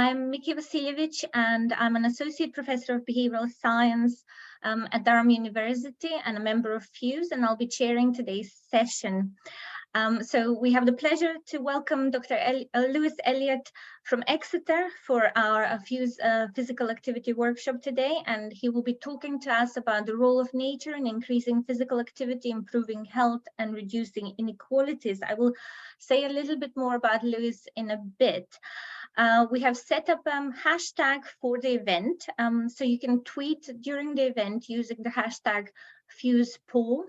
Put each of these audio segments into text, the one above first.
I'm Miki Vasiljevic, and I'm an Associate Professor of Behavioral Science at Durham University and a member of FUSE, and I'll be chairing today's session. So we have the pleasure to welcome Dr. Lewis Elliott from Exeter for our FUSE physical activity workshop today, and he will be talking to us about the role of nature in increasing physical activity, improving health and reducing inequalities. I will say a little bit more about Lewis in a bit. We have set up a hashtag for the event, so you can tweet during the event using the hashtag FusePoll.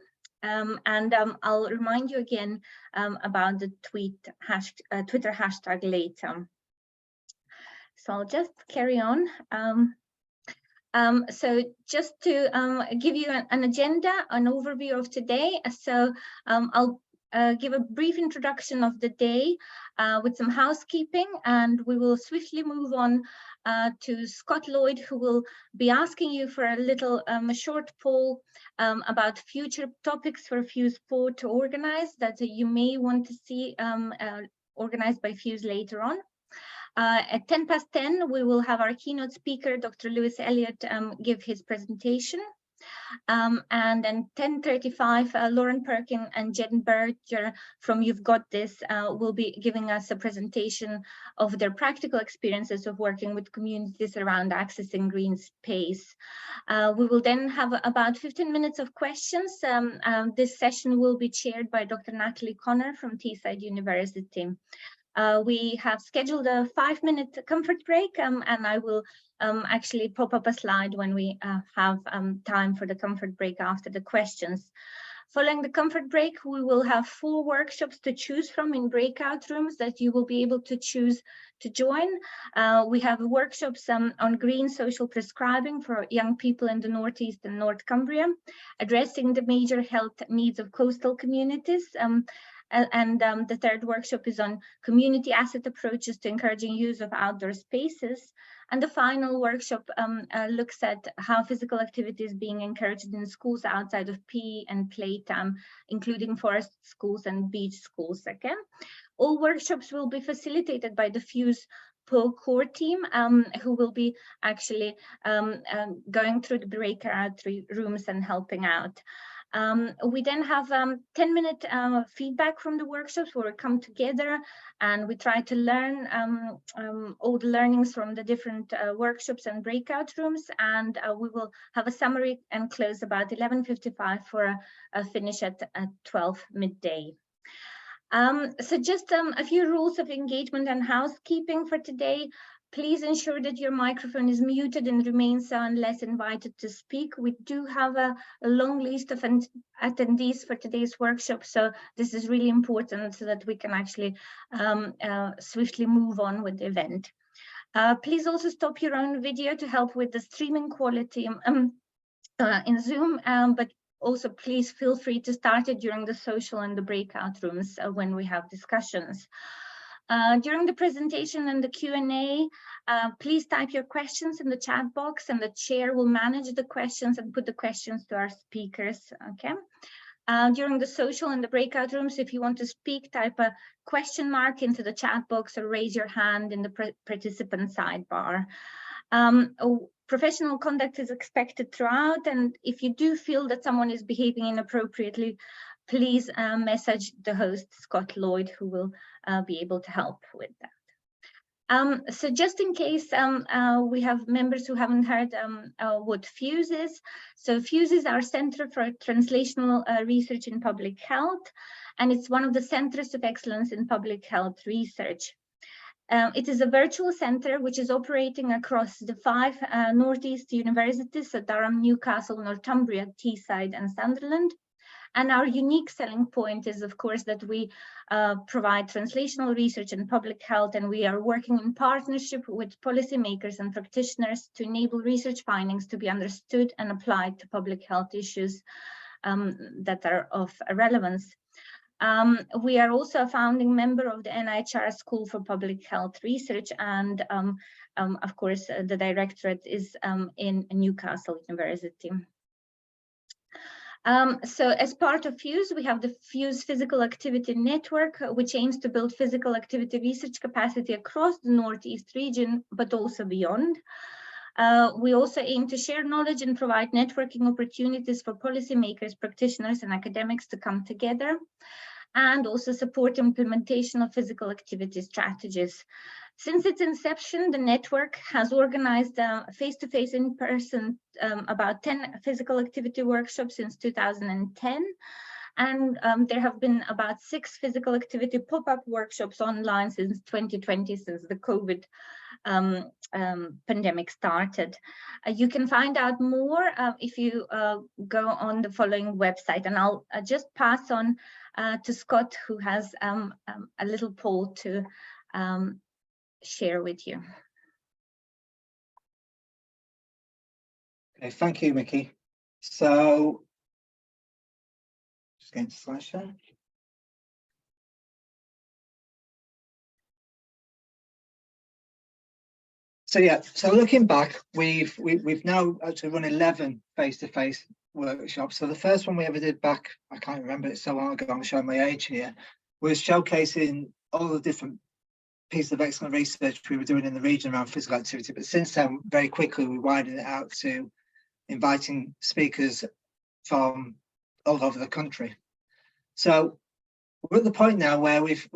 I'll remind you again about the Twitter hashtag later. So I'll just carry on. So just to give you an agenda, an overview of today. So I'll give a brief introduction of the day with some housekeeping, and we will swiftly move on to Scott Lloyd, who will be asking you for a short poll about future topics for FusePoll to organize that you may want to see organized by FUSE later on. At 10:10, we will have our keynote speaker, Dr. Lewis Elliott, give his presentation. And then 10:35, Lauren Perkin and Jen Berger from You've Got This will be giving us a presentation of their practical experiences of working with communities around accessing green space. We will then have about 15 minutes of questions. This session will be chaired by Dr. Natalie Connor from Teesside University. We have scheduled a 5-minute comfort break, and I will actually pop up a slide when we have time for the comfort break after the questions. Following the comfort break, we will have 4 workshops to choose from in breakout rooms that you will be able to choose to join. We have workshops on green social prescribing for young people in the Northeast and North Cumbria, addressing the major health needs of coastal communities. The third workshop is on community asset approaches to encouraging use of outdoor spaces. And the final workshop looks at how physical activity is being encouraged in schools outside of PE and playtime, including forest schools and beach schools. Okay? All workshops will be facilitated by the FusePoll core team, who will be actually going through the breakout rooms and helping out. We then have 10-minute feedback from the workshops where we come together and we try to learn all the learnings from the different workshops and breakout rooms, and we will have a summary and close about 11:55 for a finish at 12 midday. So just a few rules of engagement and housekeeping for today. Please ensure that your microphone is muted and remains so unless invited to speak. We do have a long list of attendees for today's workshop, so this is really important so that we can actually swiftly move on with the event. Please also stop your own video to help with the streaming quality in Zoom, but also please feel free to start it during the social and the breakout rooms when we have discussions. During the presentation and the Q&A, please type your questions in the chat box, and the chair will manage the questions and put the questions to our speakers. Okay. During the social and the breakout rooms, if you want to speak, type a question mark into the chat box or raise your hand in the participant sidebar. Professional conduct is expected throughout, and if you do feel that someone is behaving inappropriately, please message the host, Scott Lloyd, who will be able to help with that. So just in case we have members who haven't heard what FUSE is. So FUSE is our Center for Translational Research in Public Health, and it's one of the centers of excellence in public health research. It is a virtual center which is operating across the 5 Northeast universities, so Durham, Newcastle, Northumbria, Teesside, and Sunderland. And our unique selling point is, of course, that we provide translational research in public health, and we are working in partnership with policymakers and practitioners to enable research findings to be understood and applied to public health issues that are of relevance. We are also a founding member of the NIHR School for Public Health Research, and of course, the directorate is in Newcastle University. So as part of FUSE, we have the FUSE Physical Activity Network, which aims to build physical activity research capacity across the Northeast region, but also beyond. We also aim to share knowledge and provide networking opportunities for policymakers, practitioners, and academics to come together, and also support implementation of physical activity strategies. Since its inception, the network has organized face-to-face, in-person, about 10 physical activity workshops since 2010. And there have been about 6 physical activity pop-up workshops online since 2020, since the COVID pandemic started. You can find out more if you go on the following website, and I'll just pass on to Scott, who has a little poll to share with you. Okay, thank you, Miki. So, just going to slideshow. So yeah, so looking back, we've now actually run 11 face-to-face workshops. So the first one we ever did back, I can't remember, it's so long ago, I'm showing my age here, was showcasing all the different pieces of excellent research we were doing in the region around physical activity. But since then, very quickly, we widened it out to inviting speakers from all over the country. So we're at the point now where we've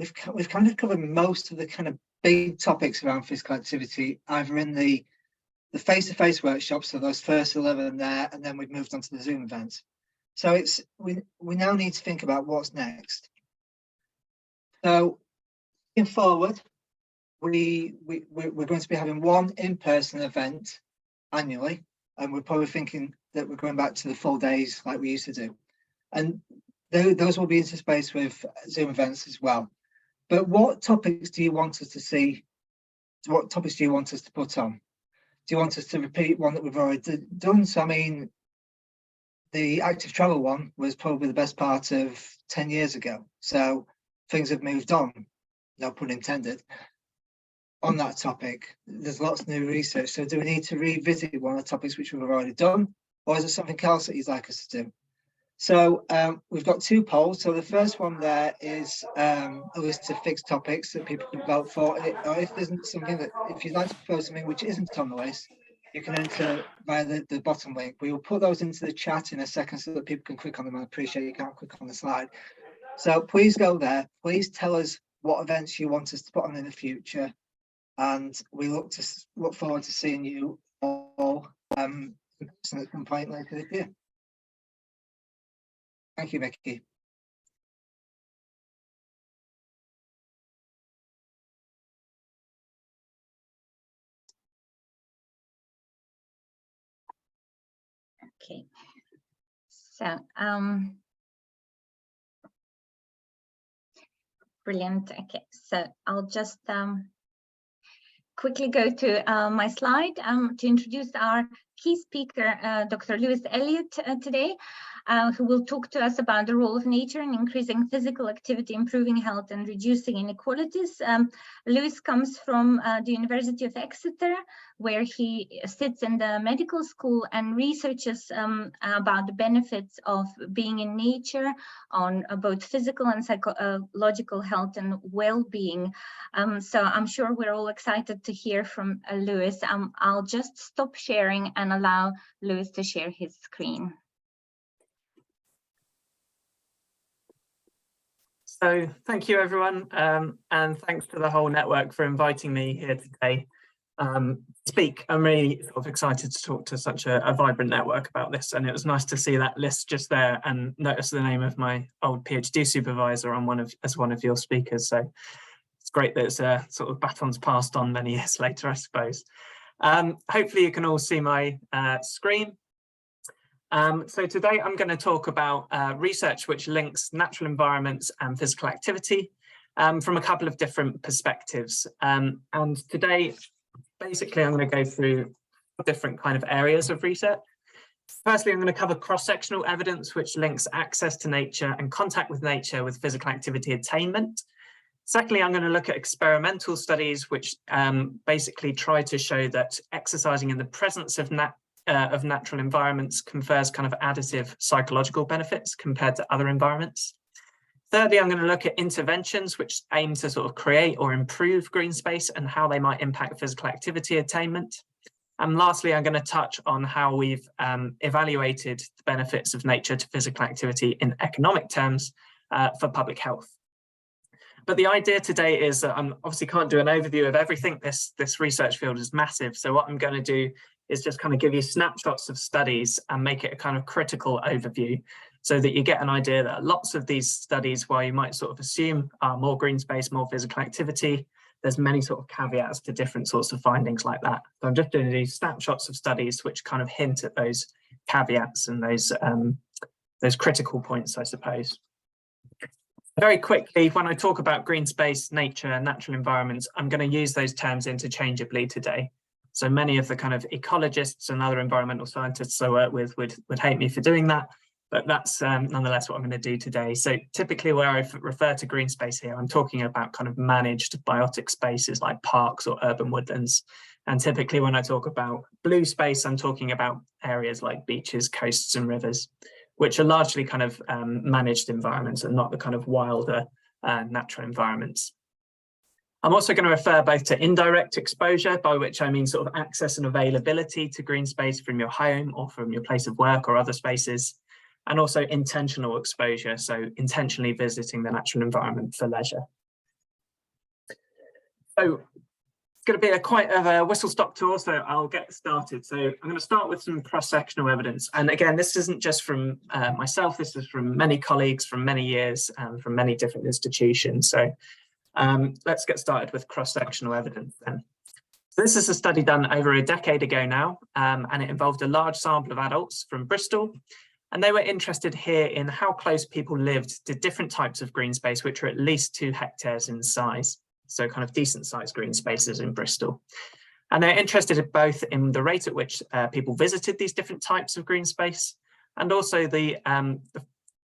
kind of covered most of the kind of big topics around physical activity, either in the face-to-face workshops, so those first 11 there, and then we've moved on to the Zoom events. So we now need to think about what's next. So looking forward, we're going to be having one in-person event annually, and we're probably thinking that we're going back to the full days like we used to do. And those will be interspaced with Zoom events as well. But what topics do you want us to see? What topics do you want us to put on? Do you want us to repeat one that we've already done? So, I mean, the active travel one was probably the best part of 10 years ago. So things have moved on, no pun intended, on that topic. There's lots of new research. So do we need to revisit one of the topics which we've already done? Or is there something else that you'd like us to do? So we've got 2 polls. So the first one there is a list of fixed topics that people can vote for. Or if there's something that, if you'd like to propose something which isn't on the list, you can enter via the bottom link. We will put those into the chat in a second so that people can click on them. I appreciate you can't click on the slide. So please go there. Please tell us what events you want us to put on in the future. And we look forward to seeing you all at some point later this year. Thank you, Miki. Okay, so brilliant. Okay, so I'll just quickly go to my slide to introduce our key speaker, Dr. Lewis Elliott, today, who will talk to us about the role of nature in increasing physical activity, improving health, and reducing inequalities. Lewis comes from the University of Exeter, where he sits in the medical school and researches about the benefits of being in nature on both physical and psychological health and well-being. So I'm sure we're all excited to hear from Lewis. I'll just stop sharing and allow Lewis to share his screen. So thank you, everyone, and thanks to the whole network for inviting me here today to speak. I'm really sort of excited to talk to such a vibrant network about this, and it was nice to see that list just there and notice the name of my old PhD supervisor on as one of your speakers. So it's great that it's sort of batons passed on many years later, I suppose. Hopefully you can all see my screen. So today I'm going to talk about research which links natural environments and physical activity from a couple of different perspectives. And today, basically, I'm going to go through different kind of areas of research. Firstly, I'm going to cover cross-sectional evidence which links access to nature and contact with nature with physical activity attainment. Secondly, I'm going to look at experimental studies which basically try to show that exercising in the presence of of natural environments confers kind of additive psychological benefits compared to other environments. Thirdly, I'm going to look at interventions which aim to sort of create or improve green space and how they might impact physical activity attainment. And lastly, I'm going to touch on how we've evaluated the benefits of nature to physical activity in economic terms for public health. But the idea today is that I obviously can't do an overview of everything. This research field is massive. So what I'm going to do is just kind of give you snapshots of studies and make it a kind of critical overview so that you get an idea that lots of these studies, while you might sort of assume more green space, more physical activity, there's many sort of caveats to different sorts of findings like that. So I'm just doing these snapshots of studies which kind of hint at those caveats and those critical points, I suppose. Very quickly, when I talk about green space, nature, and natural environments, I'm going to use those terms interchangeably today. So many of the kind of ecologists and other environmental scientists I work with would hate me for doing that, but that's nonetheless what I'm going to do today. So typically where I refer to green space here, I'm talking about kind of managed biotic spaces like parks or urban woodlands. And typically when I talk about blue space, I'm talking about areas like beaches, coasts, and rivers, which are largely kind of managed environments and not the kind of wilder natural environments. I'm also going to refer both to indirect exposure, by which I mean sort of access and availability to green space from your home or from your place of work or other spaces, and also intentional exposure, so intentionally visiting the natural environment for leisure. So it's going to be quite a whistle-stop tour, so I'll get started. So I'm going to start with some cross-sectional evidence. And again, this isn't just from myself, this is from many colleagues from many years and from many different institutions. So let's get started with cross-sectional evidence then. So this is a study done over a decade ago now, and it involved a large sample of adults from Bristol. And they were interested here in how close people lived to different types of green space, which are at least 2 hectares in size. So kind of decent sized green spaces in Bristol. And they're interested both in the rate at which people visited these different types of green space, and also the kind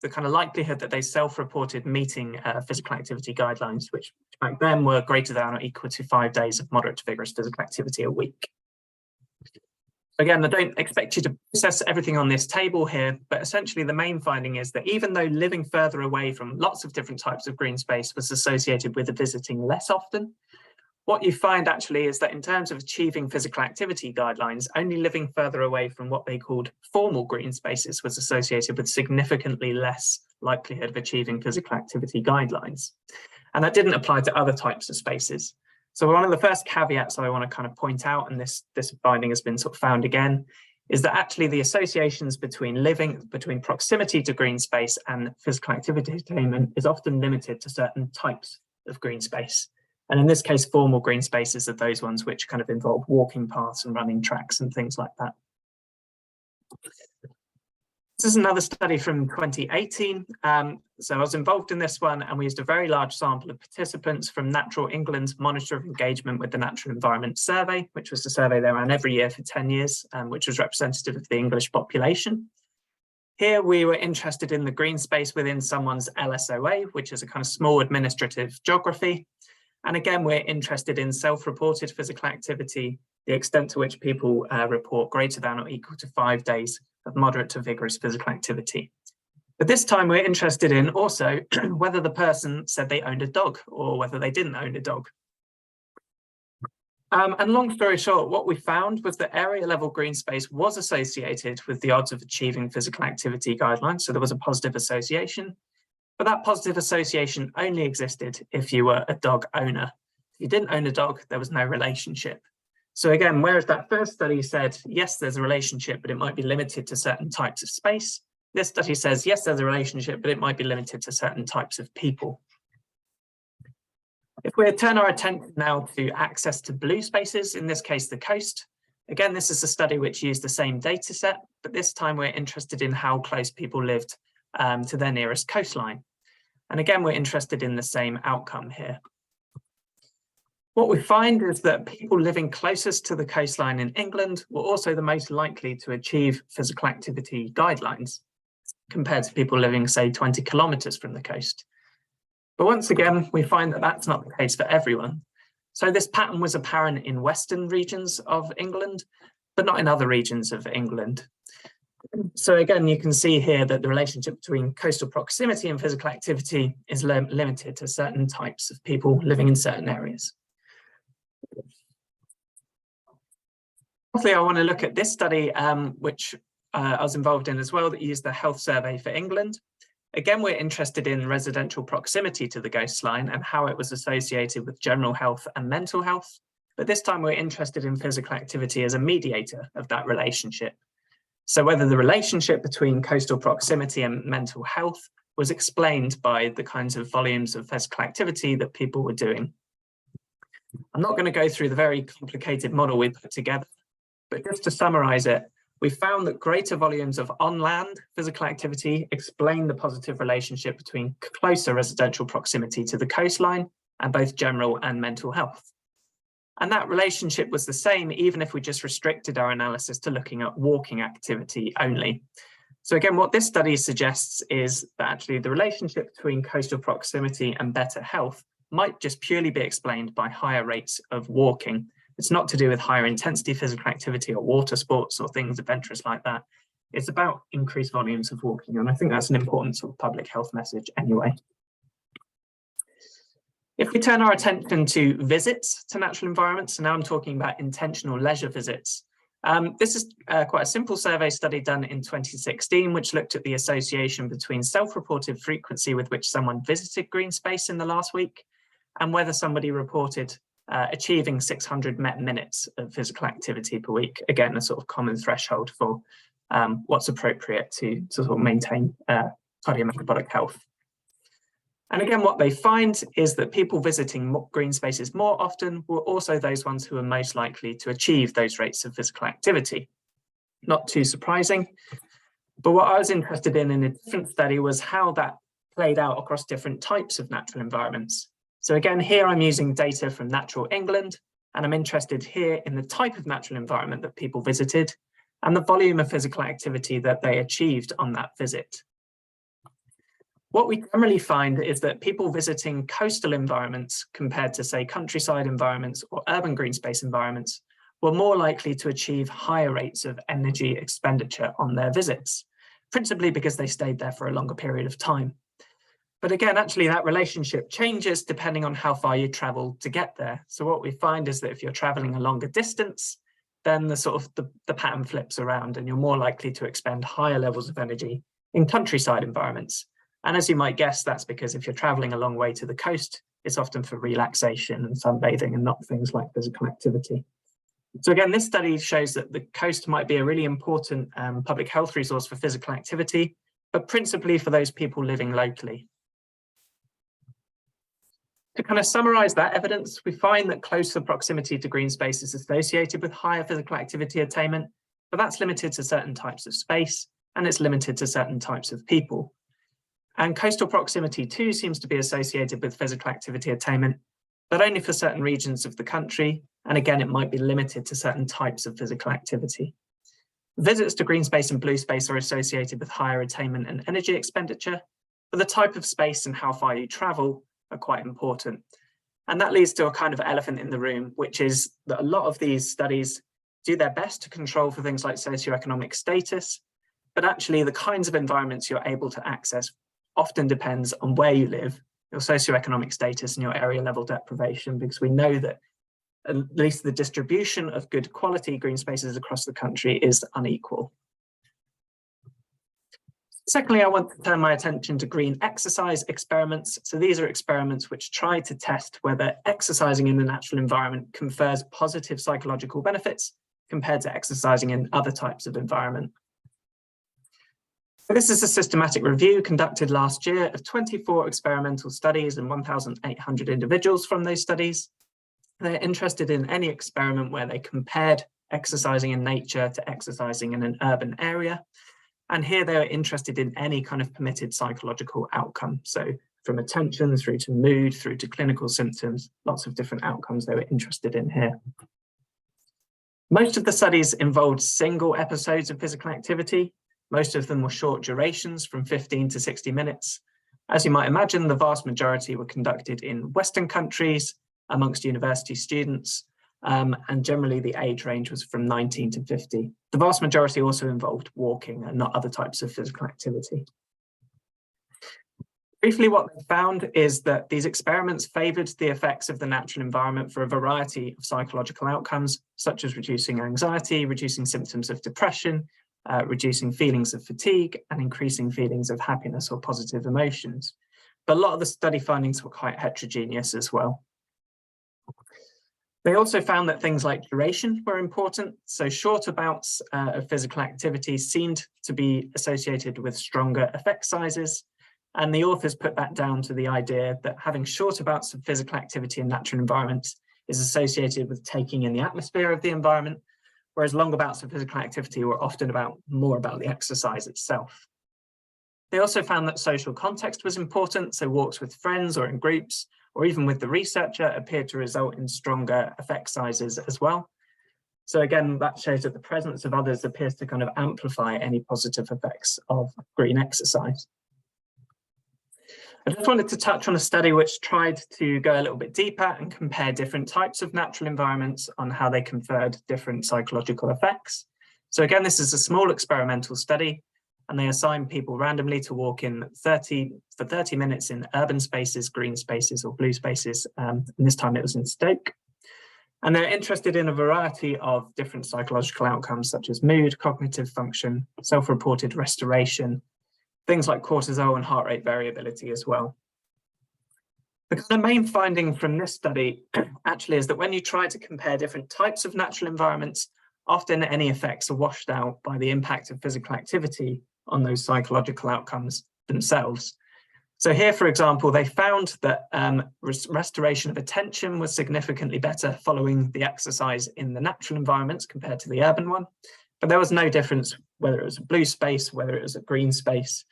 of likelihood that they self-reported meeting physical activity guidelines, which back then were greater than or equal to 5 days of moderate to vigorous physical activity a week. Again, I don't expect you to process everything on this table here, but essentially the main finding is that even though living further away from lots of different types of green space was associated with visiting less often, what you find actually is that in terms of achieving physical activity guidelines, only living further away from what they called formal green spaces was associated with significantly less likelihood of achieving physical activity guidelines. And that didn't apply to other types of spaces. So one of the first caveats I want to kind of point out, and this finding has been sort of found again, is that actually the associations between proximity to green space and physical activity attainment is often limited to certain types of green space. And in this case, formal green spaces are those ones which kind of involve walking paths and running tracks and things like that. This is another study from 2018. So I was involved in this one, and we used a very large sample of participants from Natural England's Monitor of Engagement with the Natural Environment Survey, which was a survey they ran every year for 10 years, which was representative of the English population. Here we were interested in the green space within someone's LSOA, which is a kind of small administrative geography. And again, we're interested in self-reported physical activity, the extent to which people report greater than or equal to 5 days of moderate to vigorous physical activity. But this time we're interested in also whether the person said they owned a dog or whether they didn't own a dog. And long story short, what we found was that area level green space was associated with the odds of achieving physical activity guidelines. So there was a positive association, but that positive association only existed if you were a dog owner. If you didn't own a dog, there was no relationship. So again, whereas that first study said, yes, there's a relationship, but it might be limited to certain types of space, this study says, yes, there's a relationship, but it might be limited to certain types of people. If we turn our attention now to access to blue spaces, in this case, the coast, again, this is a study which used the same data set, but this time we're interested in how close people lived to their nearest coastline. And again, we're interested in the same outcome here. What we find is that people living closest to the coastline in England were also the most likely to achieve physical activity guidelines compared to people living, say, 20 kilometres from the coast. But once again, we find that that's not the case for everyone. So this pattern was apparent in western regions of England, but not in other regions of England. So again, you can see here that the relationship between coastal proximity and physical activity is limited to certain types of people living in certain areas. Lastly, I want to look at this study, which I was involved in as well, that used the Health Survey for England. Again, we're interested in residential proximity to the coastline and how it was associated with general health and mental health. But this time we're interested in physical activity as a mediator of that relationship. So whether the relationship between coastal proximity and mental health was explained by the kinds of volumes of physical activity that people were doing. I'm not going to go through the very complicated model we put together, but just to summarize it, we found that greater volumes of on-land physical activity explain the positive relationship between closer residential proximity to the coastline and both general and mental health. And that relationship was the same even if we just restricted our analysis to looking at walking activity only. So again, what this study suggests is that actually the relationship between coastal proximity and better health might just purely be explained by higher rates of walking. It's not to do with higher intensity physical activity or water sports or things adventurous like that. It's about increased volumes of walking, and I think that's an important sort of public health message anyway. If we turn our attention to visits to natural environments, so now I'm talking about intentional leisure visits. This is quite a simple survey study done in 2016, which looked at the association between self-reported frequency with which someone visited green space in the last week and whether somebody reported achieving 600 met minutes of physical activity per week. Again, a sort of common threshold for what's appropriate to sort of maintain cardiometabolic health. And again, what they find is that people visiting green spaces more often were also those ones who are most likely to achieve those rates of physical activity. Not too surprising. But what I was interested in a different study was how that played out across different types of natural environments. So again, here I'm using data from Natural England, and I'm interested here in the type of natural environment that people visited and the volume of physical activity that they achieved on that visit. What we generally find is that people visiting coastal environments compared to, say, countryside environments or urban green space environments were more likely to achieve higher rates of energy expenditure on their visits, principally because they stayed there for a longer period of time. But again, actually that relationship changes depending on how far you travel to get there. So what we find is that if you're traveling a longer distance, then the pattern flips around and you're more likely to expend higher levels of energy in countryside environments. And as you might guess, that's because if you're traveling a long way to the coast, it's often for relaxation and sunbathing and not things like physical activity. So again, this study shows that the coast might be a really important public health resource for physical activity, but principally for those people living locally. To kind of summarize that evidence, we find that closer proximity to green space is associated with higher physical activity attainment, but that's limited to certain types of space and it's limited to certain types of people. And coastal proximity too seems to be associated with physical activity attainment, but only for certain regions of the country. And again, it might be limited to certain types of physical activity. Visits to green space and blue space are associated with higher attainment and energy expenditure, but the type of space and how far you travel are quite important. And that leads to a kind of elephant in the room, which is that a lot of these studies do their best to control for things like socioeconomic status, but actually the kinds of environments you're able to access often depends on where you live, your socioeconomic status and your area level deprivation, because we know that at least the distribution of good quality green spaces across the country is unequal. Secondly, I want to turn my attention to green exercise experiments. So these are experiments which try to test whether exercising in the natural environment confers positive psychological benefits compared to exercising in other types of environment. So this is a systematic review conducted last year of 24 experimental studies and 1,800 individuals from those studies. They're interested in any experiment where they compared exercising in nature to exercising in an urban area. And here they're interested in any kind of permitted psychological outcome. So from attention through to mood, through to clinical symptoms, lots of different outcomes they were interested in here. Most of the studies involved single episodes of physical activity. Most of them were short durations from 15 to 60 minutes. As you might imagine, the vast majority were conducted in Western countries amongst university students, and generally the age range was from 19 to 50. The vast majority also involved walking and not other types of physical activity. Briefly, what they found is that these experiments favoured the effects of the natural environment for a variety of psychological outcomes, such as reducing anxiety, reducing symptoms of depression, reducing feelings of fatigue, and increasing feelings of happiness or positive emotions. But a lot of the study findings were quite heterogeneous as well. They also found that things like duration were important. So shorter bouts of physical activity seemed to be associated with stronger effect sizes. And the authors put that down to the idea that having shorter bouts of physical activity in natural environments is associated with taking in the atmosphere of the environment, whereas longer bouts of physical activity were often more about the exercise itself. They also found that social context was important, so walks with friends or in groups, or even with the researcher, appeared to result in stronger effect sizes as well. So again, that shows that the presence of others appears to kind of amplify any positive effects of green exercise. I just wanted to touch on a study which tried to go a little bit deeper and compare different types of natural environments on how they conferred different psychological effects. So again, this is a small experimental study, and they assigned people randomly to walk for 30 minutes in urban spaces, green spaces, or blue spaces. And this time it was in Stoke. And they're interested in a variety of different psychological outcomes, such as mood, cognitive function, self-reported restoration, things like cortisol and heart rate variability as well. The kind of main finding from this study actually is that when you try to compare different types of natural environments, often any effects are washed out by the impact of physical activity on those psychological outcomes themselves. So here, for example, they found that restoration of attention was significantly better following the exercise in the natural environments compared to the urban one. But there was no difference whether it was a blue space, whether it was a green space.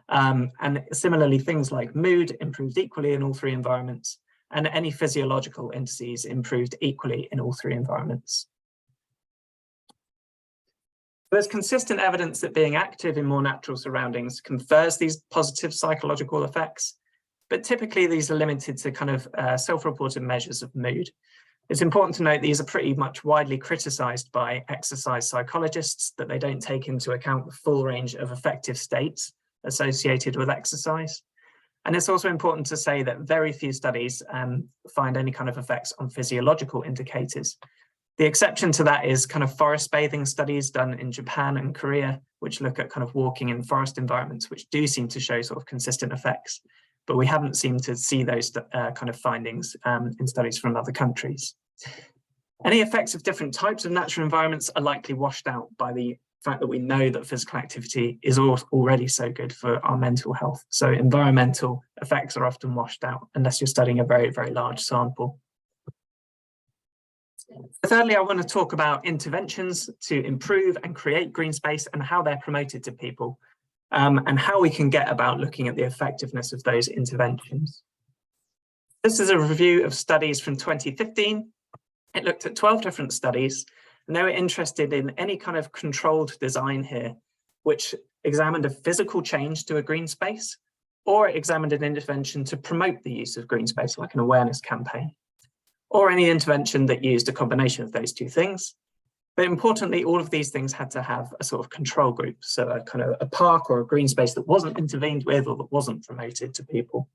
And similarly, things like mood improved equally in all three environments, and any physiological indices improved equally in all three environments. There's consistent evidence that being active in more natural surroundings confers these positive psychological effects, but typically these are limited to kind of self-reported measures of mood. It's important to note these are pretty much widely criticised by exercise psychologists, that they don't take into account the full range of affective states associated with exercise. And it's also important to say that very few studies find any kind of effects on physiological indicators. The exception to that is kind of forest bathing studies done in Japan and Korea, which look at kind of walking in forest environments, which do seem to show sort of consistent effects. But we haven't seemed to see those kind of findings in studies from other countries. Any effects of different types of natural environments are likely washed out by the fact that we know that physical activity is already so good for our mental health. So environmental effects are often washed out unless you're studying a very, very large sample. Thirdly, I want to talk about interventions to improve and create green space and how they're promoted to people, and how we can get about looking at the effectiveness of those interventions. This is a review of studies from 2015. It looked at 12 different studies, and they were interested in any kind of controlled design here, which examined a physical change to a green space, or examined an intervention to promote the use of green space, like an awareness campaign, or any intervention that used a combination of those two things. But importantly, all of these things had to have a sort of control group, so a kind of a park or a green space that wasn't intervened with or that wasn't promoted to people.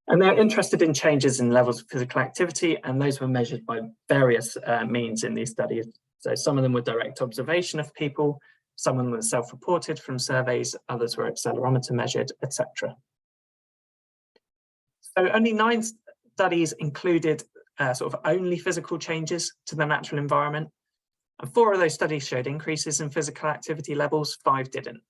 And they're interested in changes in levels of physical activity, and those were measured by various means in these studies. So some of them were direct observation of people, some of them were self-reported from surveys, others were accelerometer measured, etc. So only 9 studies included sort of only physical changes to the natural environment. And 4 of those studies showed increases in physical activity levels, 5 didn't.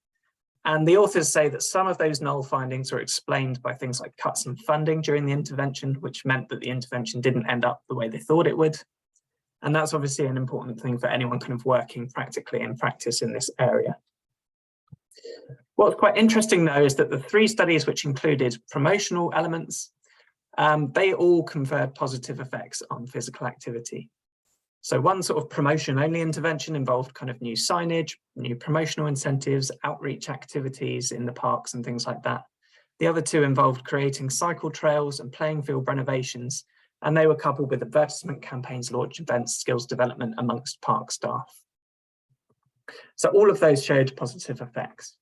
And the authors say that some of those null findings were explained by things like cuts in funding during the intervention, which meant that the intervention didn't end up the way they thought it would. And that's obviously an important thing for anyone kind of working practically in practice in this area. What's quite interesting though is that the 3 studies which included promotional elements, they all conferred positive effects on physical activity. So one sort of promotion-only intervention involved kind of new signage, new promotional incentives, outreach activities in the parks and things like that. The other 2 involved creating cycle trails and playing field renovations, And they were coupled with advertisement campaigns, launch events, skills development amongst park staff. So all of those showed positive effects.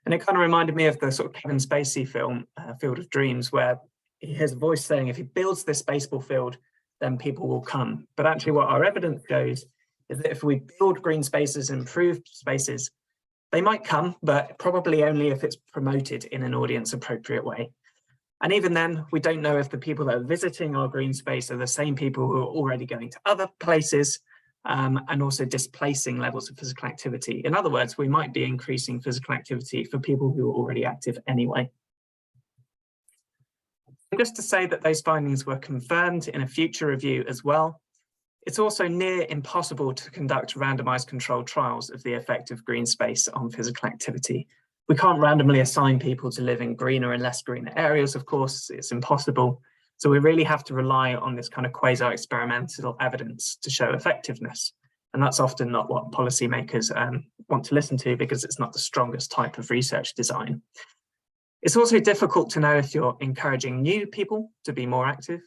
And it kind of reminded me of the sort of Kevin Spacey film, Field of Dreams, where he hears a voice saying, if he builds this baseball field, then people will come. But actually what our evidence shows is that if we build green spaces and improved spaces, they might come, but probably only if it's promoted in an audience appropriate way. And even then, we don't know if the people that are visiting our green space are the same people who are already going to other places, and also displacing levels of physical activity. In other words, we might be increasing physical activity for people who are already active anyway. And just to say that those findings were confirmed in a future review as well, it's also near impossible to conduct randomized controlled trials of the effect of green space on physical activity. We can't randomly assign people to live in greener and less greener areas, of course, it's impossible. So we really have to rely on this kind of quasi-experimental evidence to show effectiveness. And that's often not what policymakers want to listen to, because it's not the strongest type of research design. It's also difficult to know if you're encouraging new people to be more active,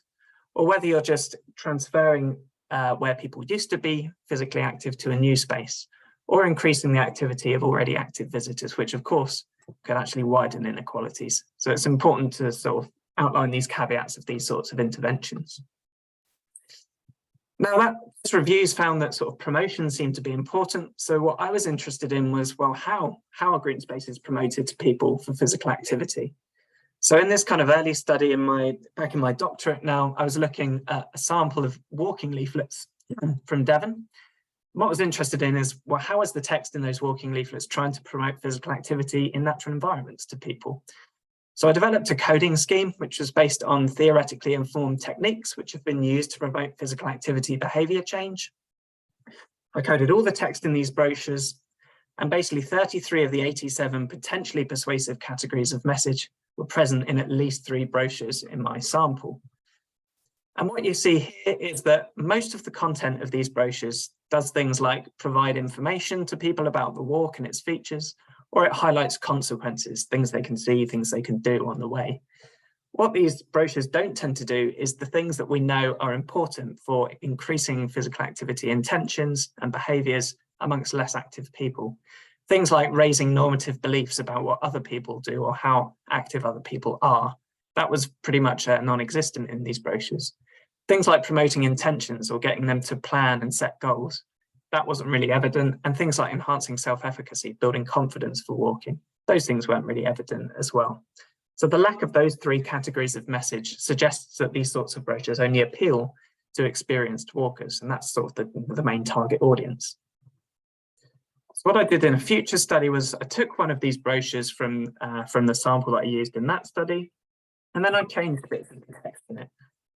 or whether you're just transferring where people used to be physically active to a new space, or increasing the activity of already active visitors, which of course could actually widen inequalities. So it's important to sort of outline these caveats of these sorts of interventions. Now, this review's found that sort of promotion seemed to be important. So what I was interested in was, well, how are green spaces promoted to people for physical activity? So in this kind of early study back in my doctorate now, I was looking at a sample of walking leaflets from Devon. What I was interested in is, well, how is the text in those walking leaflets trying to promote physical activity in natural environments to people? So I developed a coding scheme, which was based on theoretically informed techniques, which have been used to promote physical activity behavior change. I coded all the text in these brochures, and basically 33 of the 87 potentially persuasive categories of message were present in at least 3 brochures in my sample. And what you see here is that most of the content of these brochures does things like provide information to people about the walk and its features, or it highlights consequences, things they can see, things they can do on the way. What these brochures don't tend to do is the things that we know are important for increasing physical activity intentions and behaviours amongst less active people. Things like raising normative beliefs about what other people do or how active other people are. That was pretty much non-existent in these brochures. Things like promoting intentions or getting them to plan and set goals. That wasn't really evident. And things like enhancing self-efficacy, building confidence for walking. Those things weren't really evident as well. So the lack of those 3 categories of message suggests that these sorts of brochures only appeal to experienced walkers. And that's sort of the main target audience. So what I did in a future study was I took one of these brochures from the sample that I used in that study, and then I changed bits of the text in it.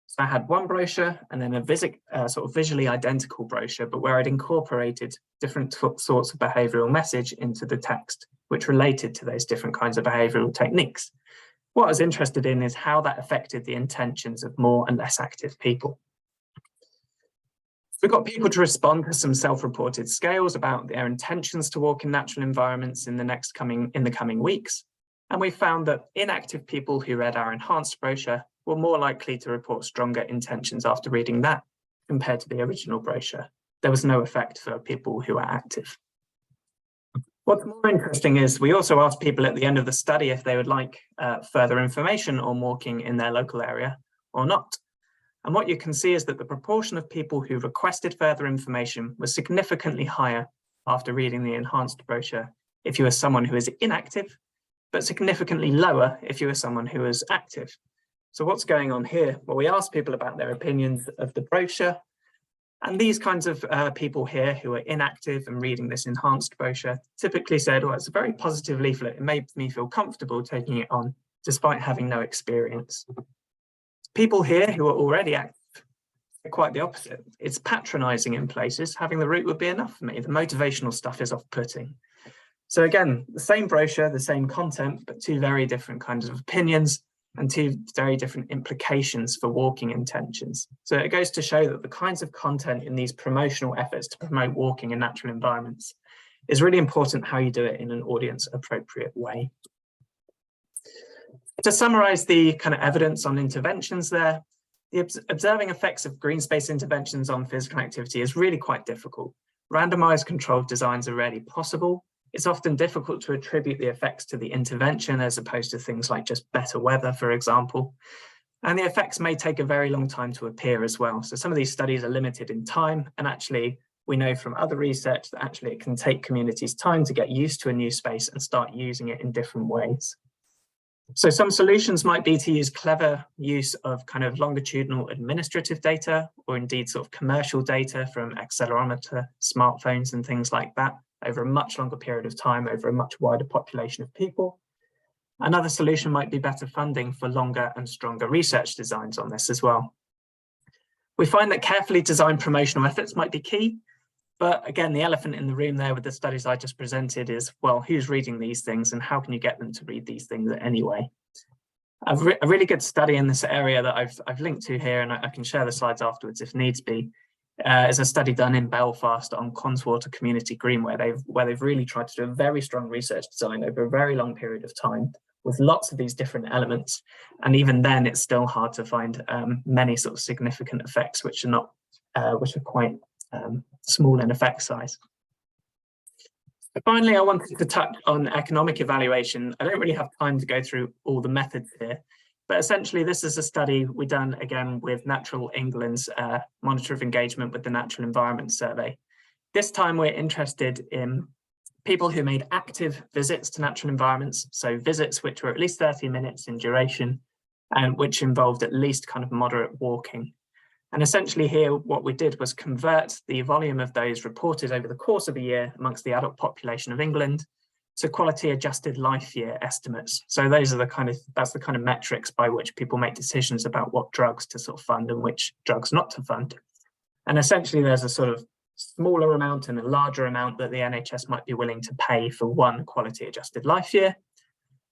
So I had one brochure and then a sort of visually identical brochure, but where I'd incorporated different sorts of behavioural message into the text, which related to those different kinds of behavioural techniques. What I was interested in is how that affected the intentions of more and less active people. We got people to respond to some self-reported scales about their intentions to walk in natural environments in the coming weeks. And we found that inactive people who read our enhanced brochure were more likely to report stronger intentions after reading that compared to the original brochure. There was no effect for people who are active. What's more interesting is we also asked people at the end of the study if they would like further information on walking in their local area or not. And what you can see is that the proportion of people who requested further information was significantly higher after reading the enhanced brochure if you were someone who is inactive, but significantly lower if you were someone who is active. So what's going on here? Well, we asked people about their opinions of the brochure, and these kinds of people here who are inactive and reading this enhanced brochure typically said, well, it's a very positive leaflet. It made me feel comfortable taking it on, despite having no experience. People here who are already active are quite the opposite. It's patronising in places. Having the route would be enough for me. The motivational stuff is off-putting. So again, the same brochure, the same content, but 2 very different kinds of opinions and 2 very different implications for walking intentions. So it goes to show that the kinds of content in these promotional efforts to promote walking in natural environments is really important how you do it in an audience appropriate way. To summarize the kind of evidence on interventions there, observing effects of green space interventions on physical activity is really quite difficult. Randomized controlled designs are rarely possible. It's often difficult to attribute the effects to the intervention as opposed to things like just better weather, for example. And the effects may take a very long time to appear as well. So some of these studies are limited in time, and actually we know from other research that actually it can take communities time to get used to a new space and start using it in different ways. So some solutions might be to use clever use of kind of longitudinal administrative data, or indeed sort of commercial data from accelerometer, smartphones and things like that over a much longer period of time, over a much wider population of people. Another solution might be better funding for longer and stronger research designs on this as well. We find that carefully designed promotional efforts might be key, but again, the elephant in the room there with the studies I just presented is, well, who's reading these things and how can you get them to read these things anyway? A really good study in this area that I've linked to here, and I can share the slides afterwards if needs be, is a study done in Belfast on Conswater Community Green, where they've really tried to do a very strong research design over a very long period of time with lots of these different elements. And even then, it's still hard to find many sort of significant effects, which are quite small in effect size. But finally, I wanted to touch on economic evaluation. I don't really have time to go through all the methods here, but essentially this is a study we done again with Natural England's Monitor of Engagement with the Natural Environment Survey. This time we're interested in people who made active visits to natural environments, so visits which were at least 30 minutes in duration and which involved at least kind of moderate walking. And essentially here, what we did was convert the volume of those reported over the course of a year amongst the adult population of England to quality adjusted life year estimates. So those are that's the kind of metrics by which people make decisions about what drugs to sort of fund and which drugs not to fund. And essentially there's a sort of smaller amount and a larger amount that the NHS might be willing to pay for one quality adjusted life year.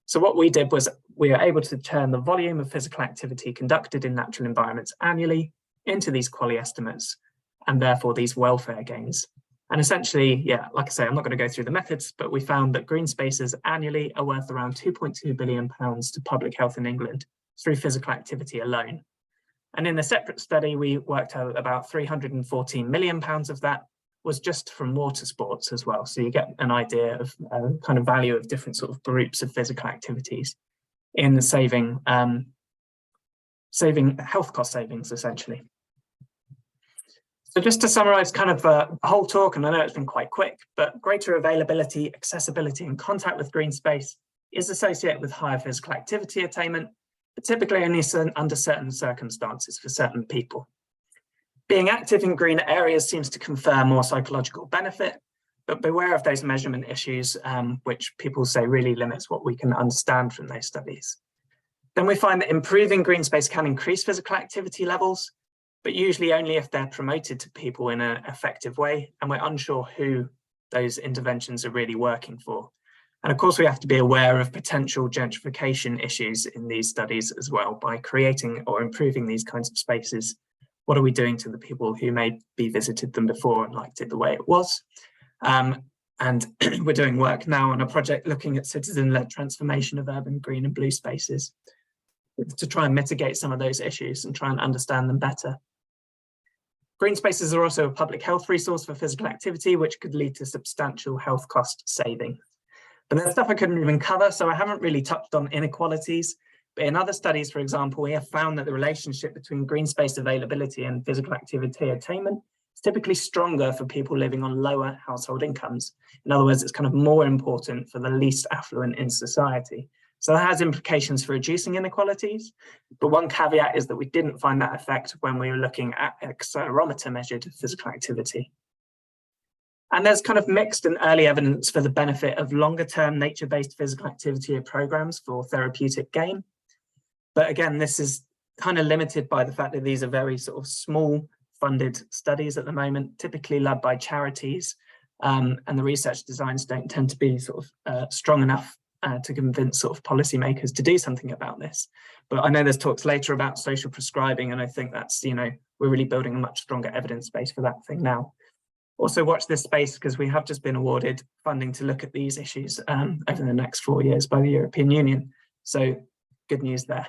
So what we did was we were able to turn the volume of physical activity conducted in natural environments annually into these quality estimates and therefore these welfare gains. And essentially, yeah, like I say, I'm not going to go through the methods, but we found that green spaces annually are worth around £2.2 billion to public health in England through physical activity alone. And in a separate study, we worked out about £314 million of that was just from water sports as well. So you get an idea of kind of value of different sort of groups of physical activities in saving health cost savings, essentially. So just to summarize kind of the whole talk, and I know it's been quite quick, but greater availability, accessibility and contact with green space is associated with higher physical activity attainment, but typically only under certain circumstances for certain people. Being active in green areas seems to confer more psychological benefit, but beware of those measurement issues, which people say really limits what we can understand from those studies. Then we find that improving green space can increase physical activity levels, but usually only if they're promoted to people in an effective way, and we're unsure who those interventions are really working for. And of course, we have to be aware of potential gentrification issues in these studies as well. By creating or improving these kinds of spaces, what are we doing to the people who maybe visited them before and liked it the way it was? And we're doing work now on a project looking at citizen-led transformation of urban green and blue spaces to try and mitigate some of those issues and try and understand them better. Green spaces are also a public health resource for physical activity, which could lead to substantial health cost saving. But there's stuff I couldn't even cover, so I haven't really touched on inequalities. But in other studies, for example, we have found that the relationship between green space availability and physical activity attainment is typically stronger for people living on lower household incomes. In other words, it's kind of more important for the least affluent in society. So that has implications for reducing inequalities. But one caveat is that we didn't find that effect when we were looking at accelerometer measured physical activity. And there's kind of mixed and early evidence for the benefit of longer term nature-based physical activity programs for therapeutic gain. But again, this is kind of limited by the fact that these are very sort of small funded studies at the moment, typically led by charities, and the research designs don't tend to be sort of strong enough to convince sort of policymakers to do something about this. But I know there's talks later about social prescribing, and I think that's, you know, we're really building a much stronger evidence base for that thing now. Also watch this space because we have just been awarded funding to look at these issues over the next 4 years by the European Union. So good news there.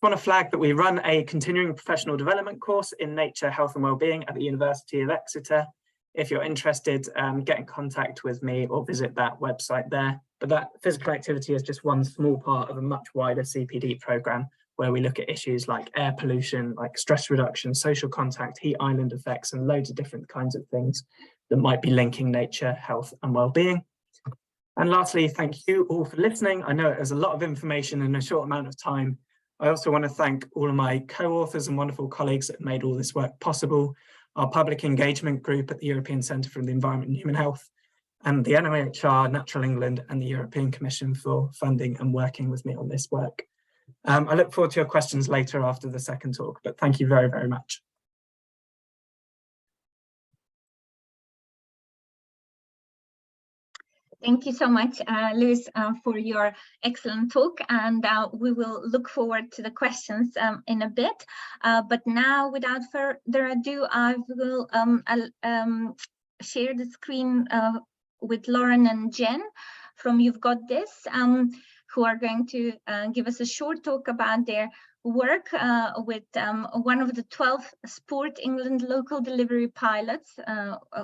just want to flag that we run a continuing professional development course in nature, health and wellbeing at the University of Exeter. If you're interested, get in contact with me or visit that website there. But that physical activity is just one small part of a much wider CPD programme where we look at issues like air pollution, like stress reduction, social contact, heat island effects, and loads of different kinds of things that might be linking nature, health and wellbeing. And lastly, thank you all for listening. I know it was a lot of information in a short amount of time. I also want to thank all of my co-authors and wonderful colleagues that made all this work possible, our public engagement group at the European Centre for the Environment and Human Health, and the NIHR, Natural England and the European Commission for funding and working with me on this work. I look forward to your questions later after the second talk, but thank you very, very much. Thank you so much, Lewis, for your excellent talk, and we will look forward to the questions in a bit. But now, without further ado, I will share the screen with Lauren and Jen from You've Got This, who are going to give us a short talk about their work with one of the 12 Sport England local delivery pilots,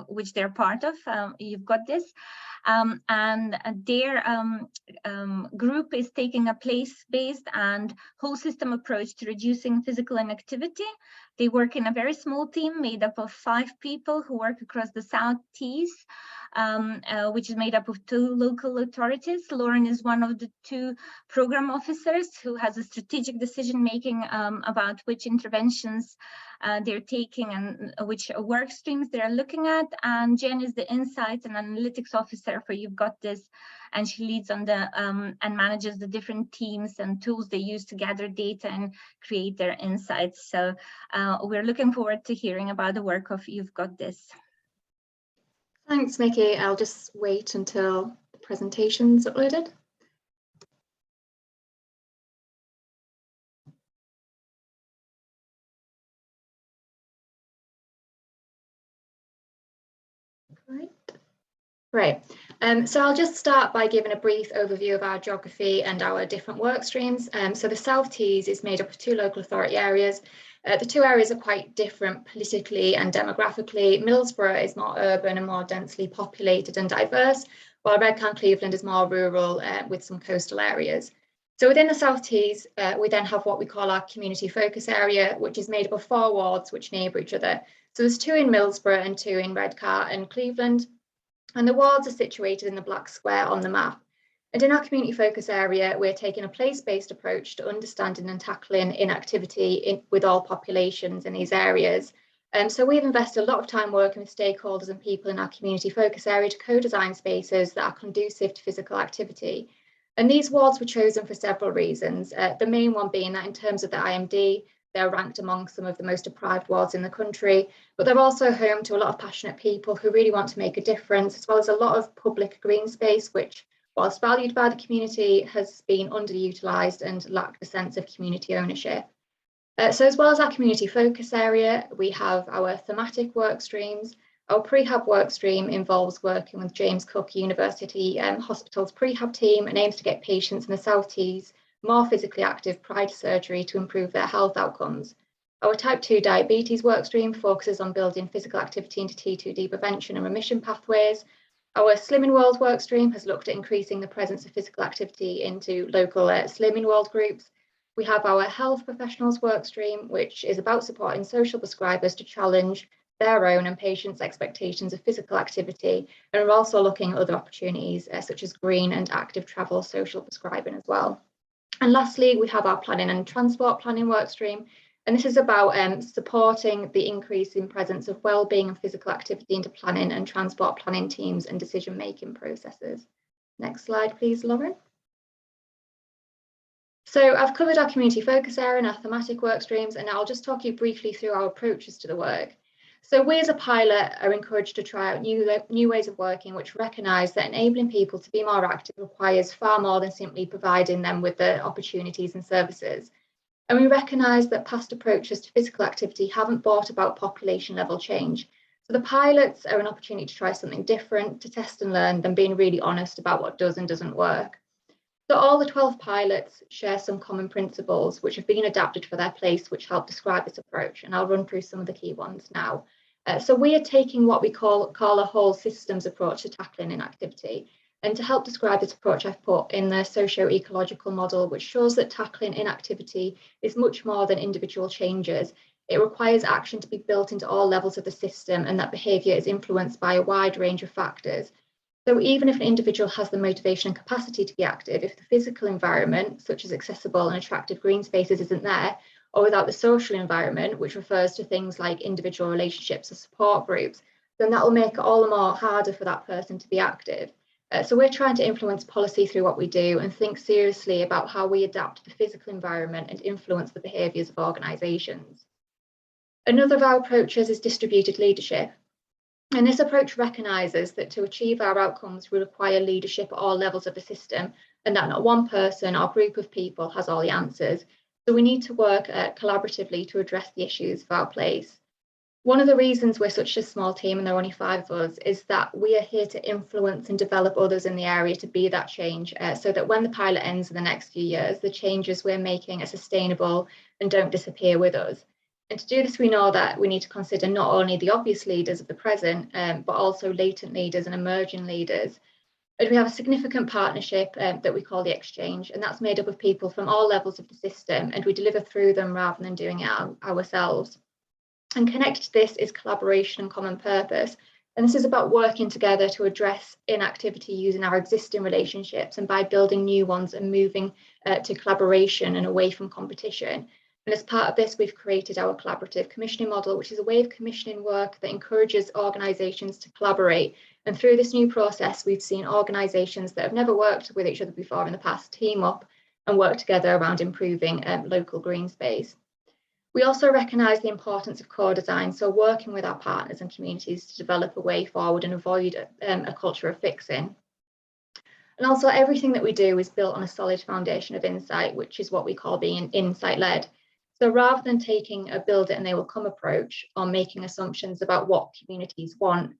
which they're part of. You've Got This. And their group is taking a place-based and whole system approach to reducing physical inactivity. They work in a very small team made up of 5 people who work across the South Tees, which is made up of 2 local authorities. Lauren is one of the 2 program officers who has a strategic decision making about which interventions they're taking and which work streams they're looking at. And Jen is the insights and analytics officer for You've Got This, and she leads on the and manages the different teams and tools they use to gather data and create their insights. So we're looking forward to hearing about the work of You've Got This. Thanks, Miki. I'll just wait until the presentation's uploaded. Right. So I'll just start by giving a brief overview of our geography and our different work streams. So the South Tees is made up of 2 local authority areas. The 2 areas are quite different politically and demographically. Middlesbrough is more urban and more densely populated and diverse, while Redcar and Cleveland is more rural with some coastal areas. So within the South Tees, we then have what we call our community focus area, which is made up of 4 wards which neighbour each other. So there's 2 in Middlesbrough and 2 in Redcar and Cleveland. And the wards are situated in the black square on the map. And in our community focus area, we're taking a place-based approach to understanding and tackling inactivity with all populations in these areas. So we've invested a lot of time working with stakeholders and people in our community focus area to co-design spaces that are conducive to physical activity. And these wards were chosen for several reasons, the main one being that in terms of the IMD, they're ranked among some of the most deprived wards in the country, but they're also home to a lot of passionate people who really want to make a difference, as well as a lot of public green space, which, whilst valued by the community, has been underutilised and lacked a sense of community ownership. So as well as our community focus area, we have our thematic work streams. Our prehab work stream involves working with James Cook University Hospital's prehab team and aims to get patients in the South Tees more physically active prior to surgery to improve their health outcomes. Our type 2 diabetes workstream focuses on building physical activity into T2D prevention and remission pathways. Our Slimming World workstream has looked at increasing the presence of physical activity into local Slimming World groups. We have our health professionals workstream, which is about supporting social prescribers to challenge their own and patients' expectations of physical activity. And we're also looking at other opportunities such as green and active travel social prescribing as well. And lastly, we have our planning and transport planning workstream, and this is about supporting the increase in presence of wellbeing and physical activity into planning and transport planning teams and decision-making processes. Next slide, please, Lauren. So I've covered our community focus area and our thematic workstreams, and I'll just talk you briefly through our approaches to the work. So we as a pilot are encouraged to try out new ways of working, which recognise that enabling people to be more active requires far more than simply providing them with the opportunities and services. And we recognise that past approaches to physical activity haven't brought about population level change. So the pilots are an opportunity to try something different, to test and learn, than being really honest about what does and doesn't work. So all the 12 pilots share some common principles which have been adapted for their place, which help describe this approach. And I'll run through some of the key ones now. So we are taking what we call a whole systems approach to tackling inactivity. And to help describe this approach, I've put in the socio-ecological model, which shows that tackling inactivity is much more than individual changes. It requires action to be built into all levels of the system, and that behaviour is influenced by a wide range of factors. So even if an individual has the motivation and capacity to be active, if the physical environment, such as accessible and attractive green spaces, isn't there, or without the social environment, which refers to things like individual relationships or support groups, then that will make it all the more harder for that person to be active. So we're trying to influence policy through what we do and think seriously about how we adapt the physical environment and influence the behaviours of organisations. Another of our approaches is distributed leadership. And this approach recognises that to achieve our outcomes, we require leadership at all levels of the system, and that not one person or group of people has all the answers. So we need to work collaboratively to address the issues of our place. One of the reasons we're such a small team, and there are only 5 of us, is that we are here to influence and develop others in the area to be that change, so that when the pilot ends in the next few years, the changes we're making are sustainable and don't disappear with us. And to do this, we know that we need to consider not only the obvious leaders of the present, but also latent leaders and emerging leaders. And we have a significant partnership that we call the Exchange, and that's made up of people from all levels of the system, and we deliver through them rather than doing it ourselves. And connected to this is collaboration and common purpose. And this is about working together to address inactivity using our existing relationships and by building new ones and moving to collaboration and away from competition. And as part of this, we've created our collaborative commissioning model, which is a way of commissioning work that encourages organisations to collaborate. And through this new process, we've seen organisations that have never worked with each other before in the past team up and work together around improving local green space. We also recognise the importance of co-design, so working with our partners and communities to develop a way forward and avoid a culture of fixing. And also everything that we do is built on a solid foundation of insight, which is what we call being insight-led. So rather than taking a build it and they will come approach or making assumptions about what communities want,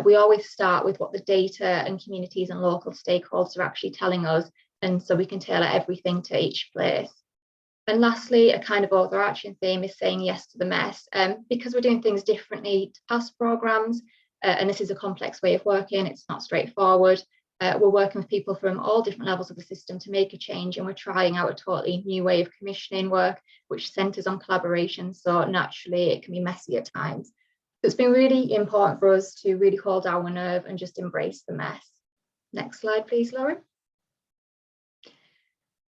we always start with what the data and communities and local stakeholders are actually telling us, and so we can tailor everything to each place. And lastly, a kind of overarching theme is saying yes to the mess, because we're doing things differently to past programmes, and this is a complex way of working, it's not straightforward. We're working with people from all different levels of the system to make a change, and we're trying out a totally new way of commissioning work, which centres on collaboration, so naturally it can be messy at times. So it's been really important for us to really hold our nerve and just embrace the mess. Next slide, please, Lauren.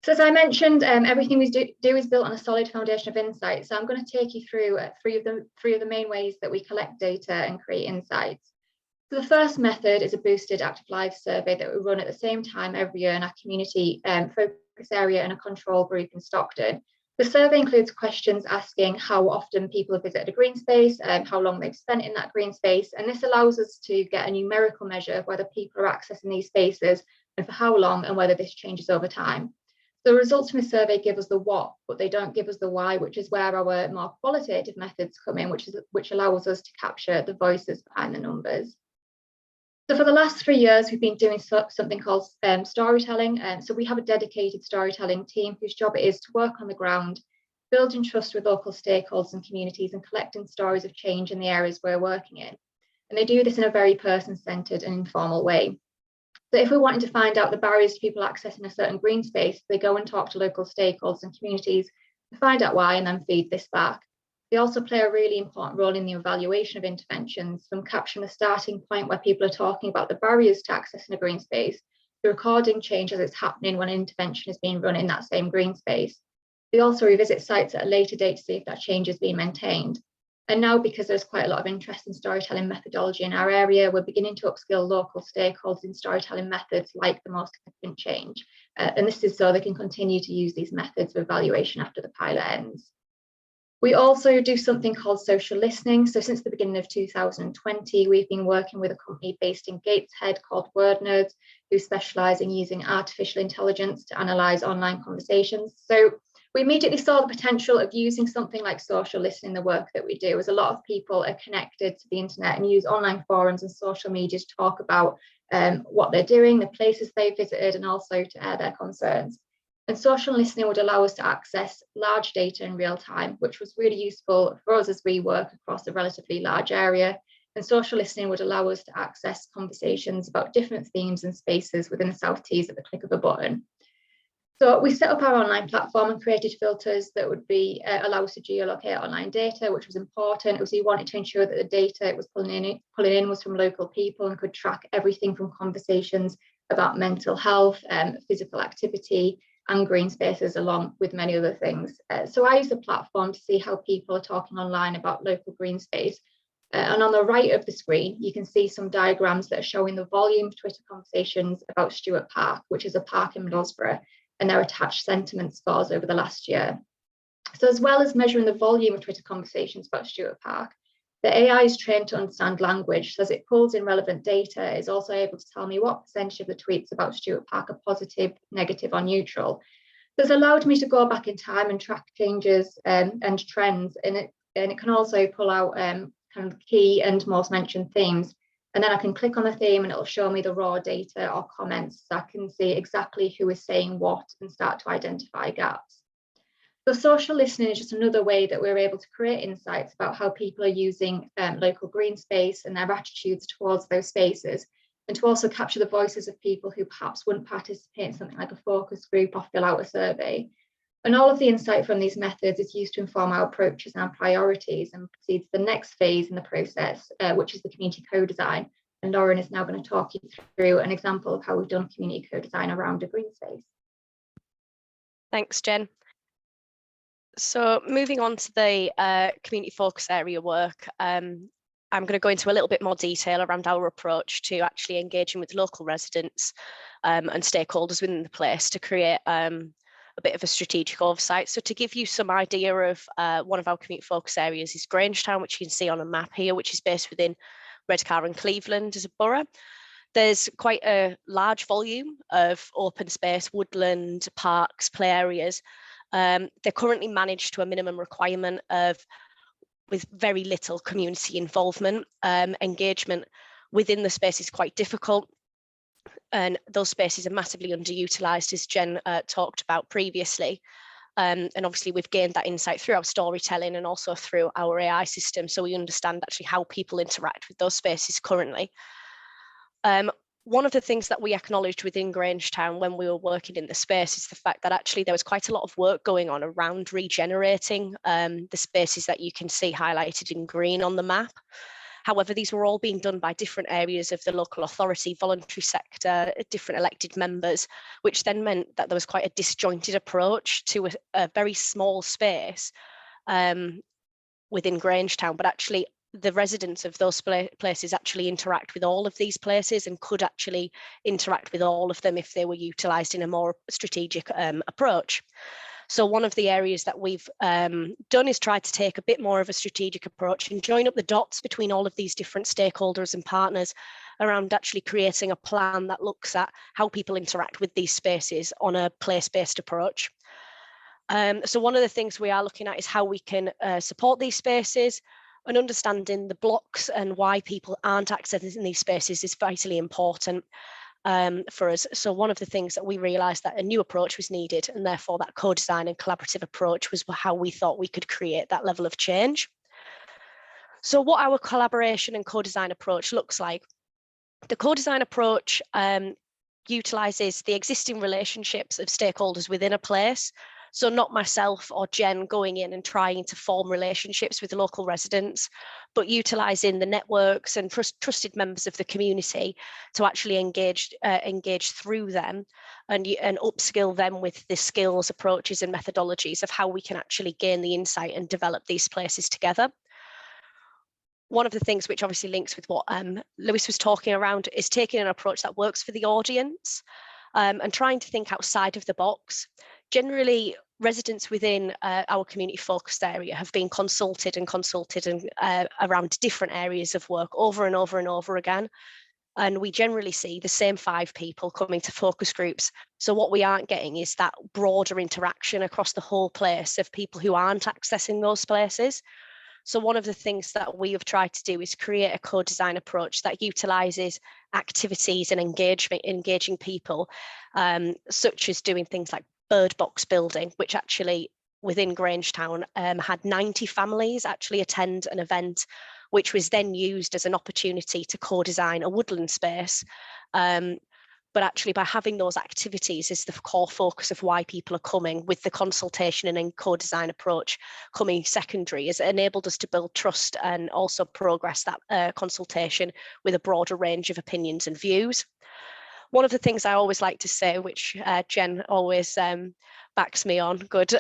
So as I mentioned, everything we do is built on a solid foundation of insight. So I'm going to take you through three of the main ways that we collect data and create insights. So the first method is a boosted active lives survey that we run at the same time every year in our community focus area and a control group in Stockton. The survey includes questions asking how often people have visited a green space, how long they've spent in that green space, and this allows us to get a numerical measure of whether people are accessing these spaces and for how long, and whether this changes over time. The results from the survey give us the what, but they don't give us the why, which is where our more qualitative methods come in, which allows us to capture the voices behind the numbers. So for the last 3 years, we've been doing something called storytelling. So we have a dedicated storytelling team whose job it is to work on the ground, building trust with local stakeholders and communities, and collecting stories of change in the areas we're working in. And they do this in a very person-centred and informal way. So if we're wanting to find out the barriers to people accessing a certain green space, they go and talk to local stakeholders and communities to find out why and then feed this back. They also play a really important role in the evaluation of interventions, from capturing the starting point where people are talking about the barriers to accessing a green space, to recording change as it's happening when an intervention is being run in that same green space. They also revisit sites at a later date to see if that change is being maintained. And now, because there's quite a lot of interest in storytelling methodology in our area, we're beginning to upskill local stakeholders in storytelling methods like the most significant change. And this is so they can continue to use these methods of evaluation after the pilot ends. We also do something called social listening. So since the beginning of 2020, we've been working with a company based in Gateshead called Word Nerds, who specialise in using artificial intelligence to analyse online conversations. So We immediately saw the potential of using something like social listening in the work that we do, as a lot of people are connected to the internet and use online forums and social media to talk about what they're doing, the places they visited, and also to air their concerns. And social listening would allow us to access large data in real time, which was really useful for us as we work across a relatively large area. And social listening would allow us to access conversations about different themes and spaces within the South Tees at the click of a button. So we set up our online platform and created filters that would be allow us to geolocate online data, which was important because we wanted to ensure that the data it was pulling in was from local people and could track everything from conversations about mental health, physical activity, and green spaces, along with many other things. So I use the platform to see how people are talking online about local green space. And on the right of the screen, you can see some diagrams that are showing the volume of Twitter conversations about Stuart Park, which is a park in Middlesbrough, and their attached sentiment scores over the last year. So as well as measuring the volume of Twitter conversations about Stuart Park, the AI is trained to understand language, so as it pulls in relevant data, it's also able to tell me what percentage of the tweets about Stuart Park are positive, negative, or neutral. This allowed me to go back in time and track changes and trends, and it can also pull out kind of key and most mentioned themes. And then I can click on the theme and it'll show me the raw data or comments, so I can see exactly who is saying what and start to identify gaps. So social listening is just another way that we're able to create insights about how people are using local green space and their attitudes towards those spaces, and to also capture the voices of people who perhaps wouldn't participate in something like a focus group or fill out a survey. And all of the insight from these methods is used to inform our approaches and our priorities and proceeds to the next phase in the process, which is the community co-design. And Lauren is now going to talk you through an example of how we've done community co-design around a green space. Thanks, Jen. So moving on to the community focus area work, I'm going to go into a little bit more detail around our approach to actually engaging with local residents and stakeholders within the place to create a bit of a strategic oversight. So to give you some idea of one of our community focus areas is Grangetown, which you can see on a map here, which is based within Redcar and Cleveland as a borough. There's quite a large volume of open space, woodland, parks, play areas. They're currently managed to a minimum requirement with very little community involvement. Engagement within the space is quite difficult, and those spaces are massively underutilised, as Jen talked about previously. And obviously we've gained that insight through our storytelling and also through our AI system, so we understand actually how people interact with those spaces currently. One of the things that we acknowledged within Grangetown when we were working in the space is the fact that actually there was quite a lot of work going on around regenerating the spaces that you can see highlighted in green on the map. However, these were all being done by different areas of the local authority, voluntary sector, different elected members, which then meant that there was quite a disjointed approach to a very small space within Grangetown, but actually the residents of those places actually interact with all of these places and could actually interact with all of them if they were utilised in a more strategic approach. So one of the areas that we've done is try to take a bit more of a strategic approach and join up the dots between all of these different stakeholders and partners around actually creating a plan that looks at how people interact with these spaces on a place-based approach. So one of the things we are looking at is how we can support these spaces, and understanding the blocks and why people aren't accessing these spaces is vitally important for us. So one of the things that we realised that a new approach was needed, and therefore that co-design and collaborative approach was how we thought we could create that level of change. So what our collaboration and co-design approach looks like. The co-design approach utilises the existing relationships of stakeholders within a place. So not myself or Jen going in and trying to form relationships with local residents, but utilising the networks and trusted members of the community to actually engage through them and upskill them with the skills, approaches and methodologies of how we can actually gain the insight and develop these places together. One of the things which obviously links with what Lewis was talking around is taking an approach that works for the audience and trying to think outside of the box. Generally, residents within our community focused area have been consulted around different areas of work over and over and over again. and we generally see the same 5 people coming to focus groups. So what we aren't getting is that broader interaction across the whole place of people who aren't accessing those places. So one of the things that we have tried to do is create a co-design approach that utilises activities and engaging people, such as doing things like bird box building, which actually within Grangetown had 90 families actually attend an event, which was then used as an opportunity to co-design a woodland space. But actually by having those activities is the core focus of why people are coming, with the consultation and co-design approach coming secondary, has enabled us to build trust and also progress that consultation with a broader range of opinions and views. One of the things I always like to say, which Jen always backs me on good,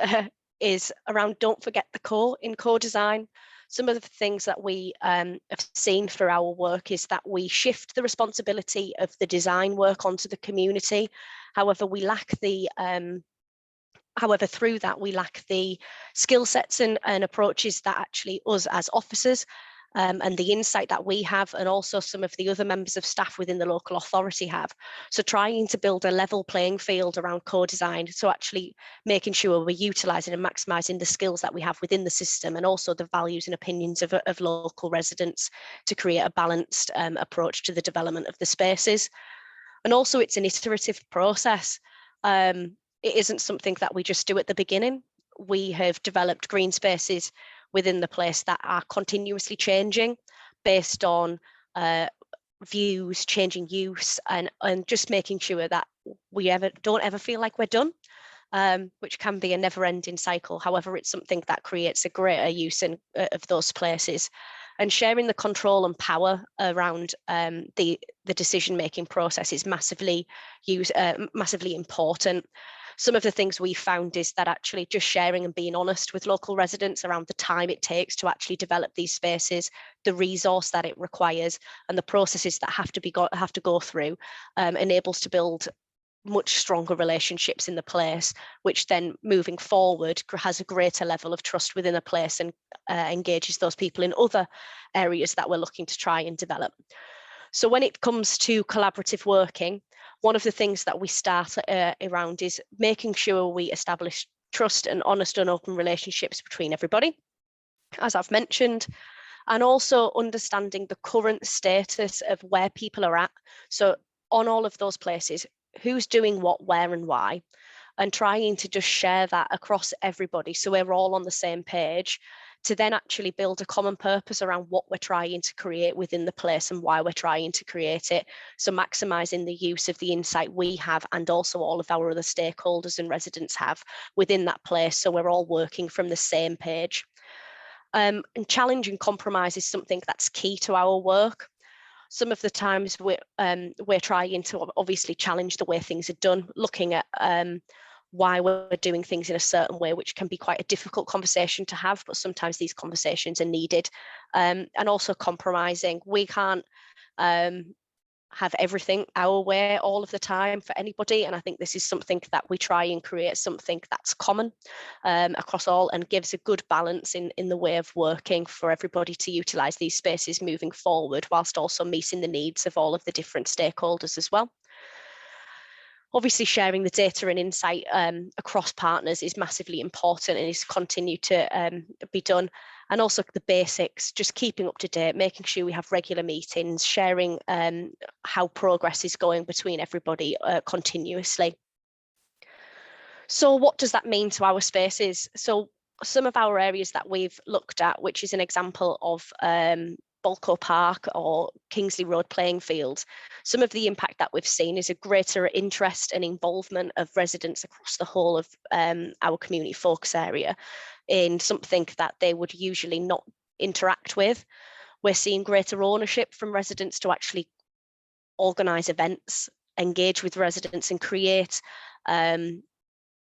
is around don't forget the core in co-design. Some of the things that we have seen through our work is that we shift the responsibility of the design work onto the community. However, we lack the through that we lack the skill sets and approaches that actually us as officers and the insight that we have, and also some of the other members of staff within the local authority have. So trying to build a level playing field around co-design, so actually making sure we're utilising and maximising the skills that we have within the system, and also the values and opinions of local residents, to create a balanced approach to the development of the spaces. And also it's an iterative process. It isn't something that we just do at the beginning. We have developed green spaces within the place that are continuously changing based on views, changing use, and just making sure that we don't ever feel like we're done, which can be a never-ending cycle. However, it's something that creates a greater use of those places, and sharing the control and power around the decision-making process is massively important. Some of the things we found is that actually just sharing and being honest with local residents around the time it takes to actually develop these spaces, the resource that it requires, and the processes that have to go through, enables to build much stronger relationships in the place, which then moving forward has a greater level of trust within a place and engages those people in other areas that we're looking to try and develop. So when it comes to collaborative working, one of the things that we start around is making sure we establish trust and honest and open relationships between everybody, as I've mentioned, and also understanding the current status of where people are at. So on all of those places, who's doing what, where and why, and trying to just share that across everybody so we're all on the same page, to then actually build a common purpose around what we're trying to create within the place and why we're trying to create it. So maximising the use of the insight we have, and also all of our other stakeholders and residents have within that place, so we're all working from the same page. And challenging compromise is something that's key to our work. Some of the times we're trying to obviously challenge the way things are done, looking at why we're doing things in a certain way, which can be quite a difficult conversation to have, but sometimes these conversations are needed. And also compromising. We can't have everything our way all of the time for anybody, and I think this is something that we try and create something that's common across all, and gives a good balance in the way of working for everybody to utilise these spaces moving forward, whilst also meeting the needs of all of the different stakeholders as well. Obviously, sharing the data and insight across partners is massively important and is continued to be done. And also the basics, just keeping up to date, making sure we have regular meetings, sharing how progress is going between everybody continuously. So what does that mean to our spaces? So some of our areas that we've looked at, which is an example of Bolko Park or Kingsley Road playing fields, some of the impact that we've seen is a greater interest and involvement of residents across the whole of our community focus area in something that they would usually not interact with. We're seeing greater ownership from residents to actually organise events, engage with residents and create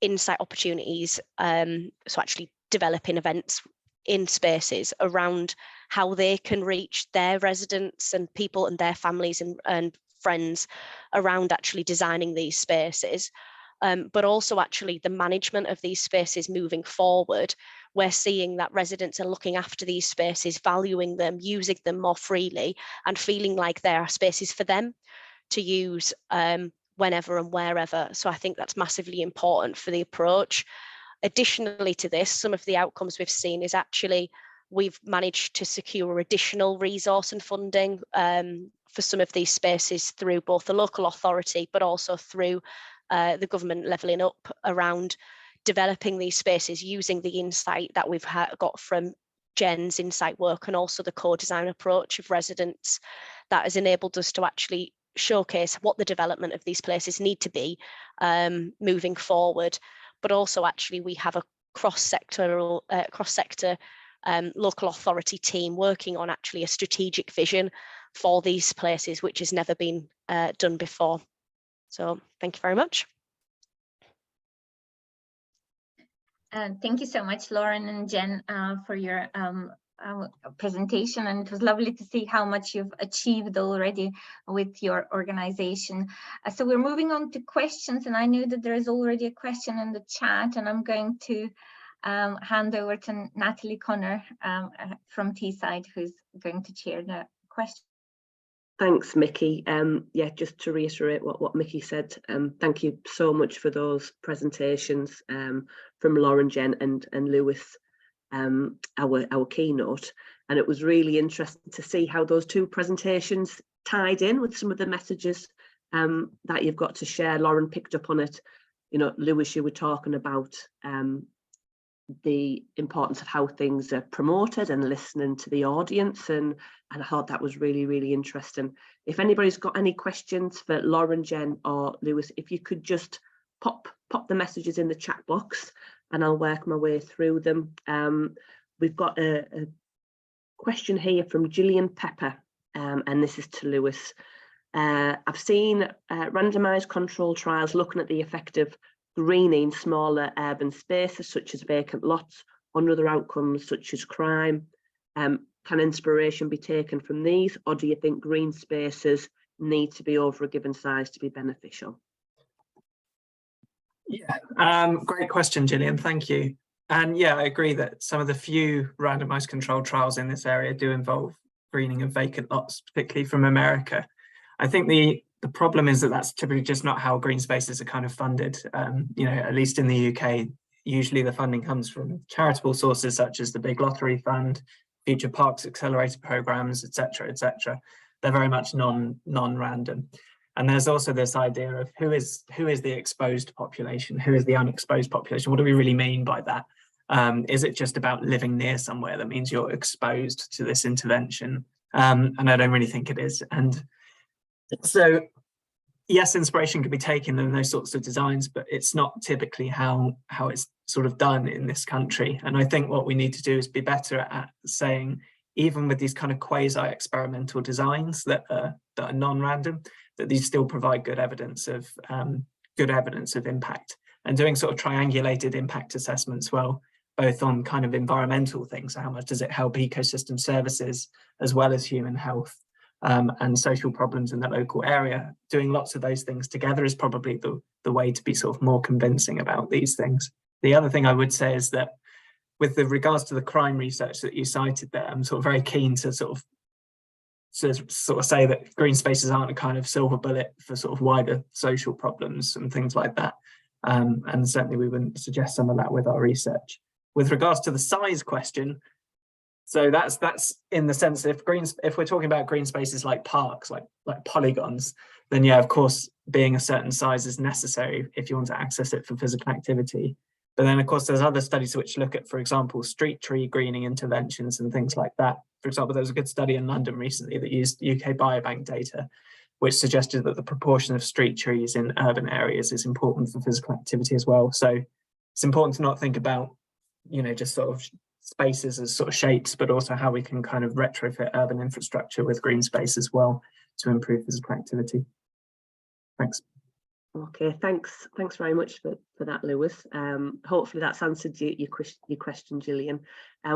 insight opportunities, so actually developing events in spaces around how they can reach their residents and people and their families and friends around actually designing these spaces. but also actually the management of these spaces moving forward. We're seeing that residents are looking after these spaces, valuing them, using them more freely, and feeling like there are spaces for them to use whenever and wherever. So I think that's massively important for the approach. Additionally to this, some of the outcomes we've seen is actually we've managed to secure additional resource and funding for some of these spaces through both the local authority, but also through the government levelling up around developing these spaces using the insight that we've got from Jen's insight work and also the co-design approach of residents that has enabled us to actually showcase what the development of these places need to be moving forward. But also actually we have a cross-sector local authority team working on actually a strategic vision for these places, which has never been done before. So thank you very much. Thank you so much, Lauren and Jen, for your presentation, and it was lovely to see how much you've achieved already with your organization. So we're moving on to questions, and I know that there is already a question in the chat, and I'm going to hand over to Natalie Connor from Teesside, who's going to chair the question. Thanks, Miki. Yeah, just to reiterate what Miki said, thank you so much for those presentations from Lauren, Jen and Lewis, our keynote. And it was really interesting to see how those two presentations tied in with some of the messages that you've got to share. Lauren picked up on it. You know, Lewis, you were talking about the importance of how things are promoted and listening to the audience, and I thought that was really, really interesting. If anybody's got any questions for Lauren, Jen or Lewis, if you could just pop the messages in the chat box and I'll work my way through them. We've got a question here from Gillian Pepper, and this is to Lewis. I've seen randomised control trials looking at the effect of greening smaller urban spaces such as vacant lots on other outcomes such as crime. Can inspiration be taken from these, or do you think green spaces need to be over a given size to be beneficial? Yeah, great question, Gillian, thank you. And yeah, I agree that some of the few randomised controlled trials in this area do involve greening of vacant lots, particularly from America. I think the problem is that that's typically just not how green spaces are kind of funded. You know, at least in the UK, usually the funding comes from charitable sources such as the Big Lottery Fund, Future Parks Accelerator Programmes, etc., etc. They're very much non-random. And there's also this idea of who is the exposed population, who is the unexposed population? What do we really mean by that? Is it just about living near somewhere that means you're exposed to this intervention? And I don't really think it is. And so, yes, inspiration can be taken in those sorts of designs, but it's not typically how it's sort of done in this country. And I think what we need to do is be better at saying, even with these kind of quasi-experimental designs that are non-random, that these still provide good evidence of impact, and doing sort of triangulated impact assessments, well, both on kind of environmental things, so how much does it help ecosystem services as well as human health, and social problems in the local area. Doing lots of those things together is probably the way to be sort of more convincing about these things. The other thing I would say is that with regards to the crime research that you cited there, I'm sort of very keen to sort of say that green spaces aren't a kind of silver bullet for sort of wider social problems and things like that. And certainly we wouldn't suggest some of that with our research. With regards to the size question, so that's in the sense that if we're talking about green spaces like parks, like polygons, then yeah, of course, being a certain size is necessary if you want to access it for physical activity. But then, of course, there's other studies which look at, for example, street tree greening interventions and things like that. For example, there was a good study in London recently that used UK Biobank data, which suggested that the proportion of street trees in urban areas is important for physical activity as well. So it's important to not think about, you know, just sort of spaces as sort of shapes, but also how we can kind of retrofit urban infrastructure with green space as well to improve physical activity. Thanks. Okay, thanks very much for that, Lewis. Hopefully that's answered your question, Gillian.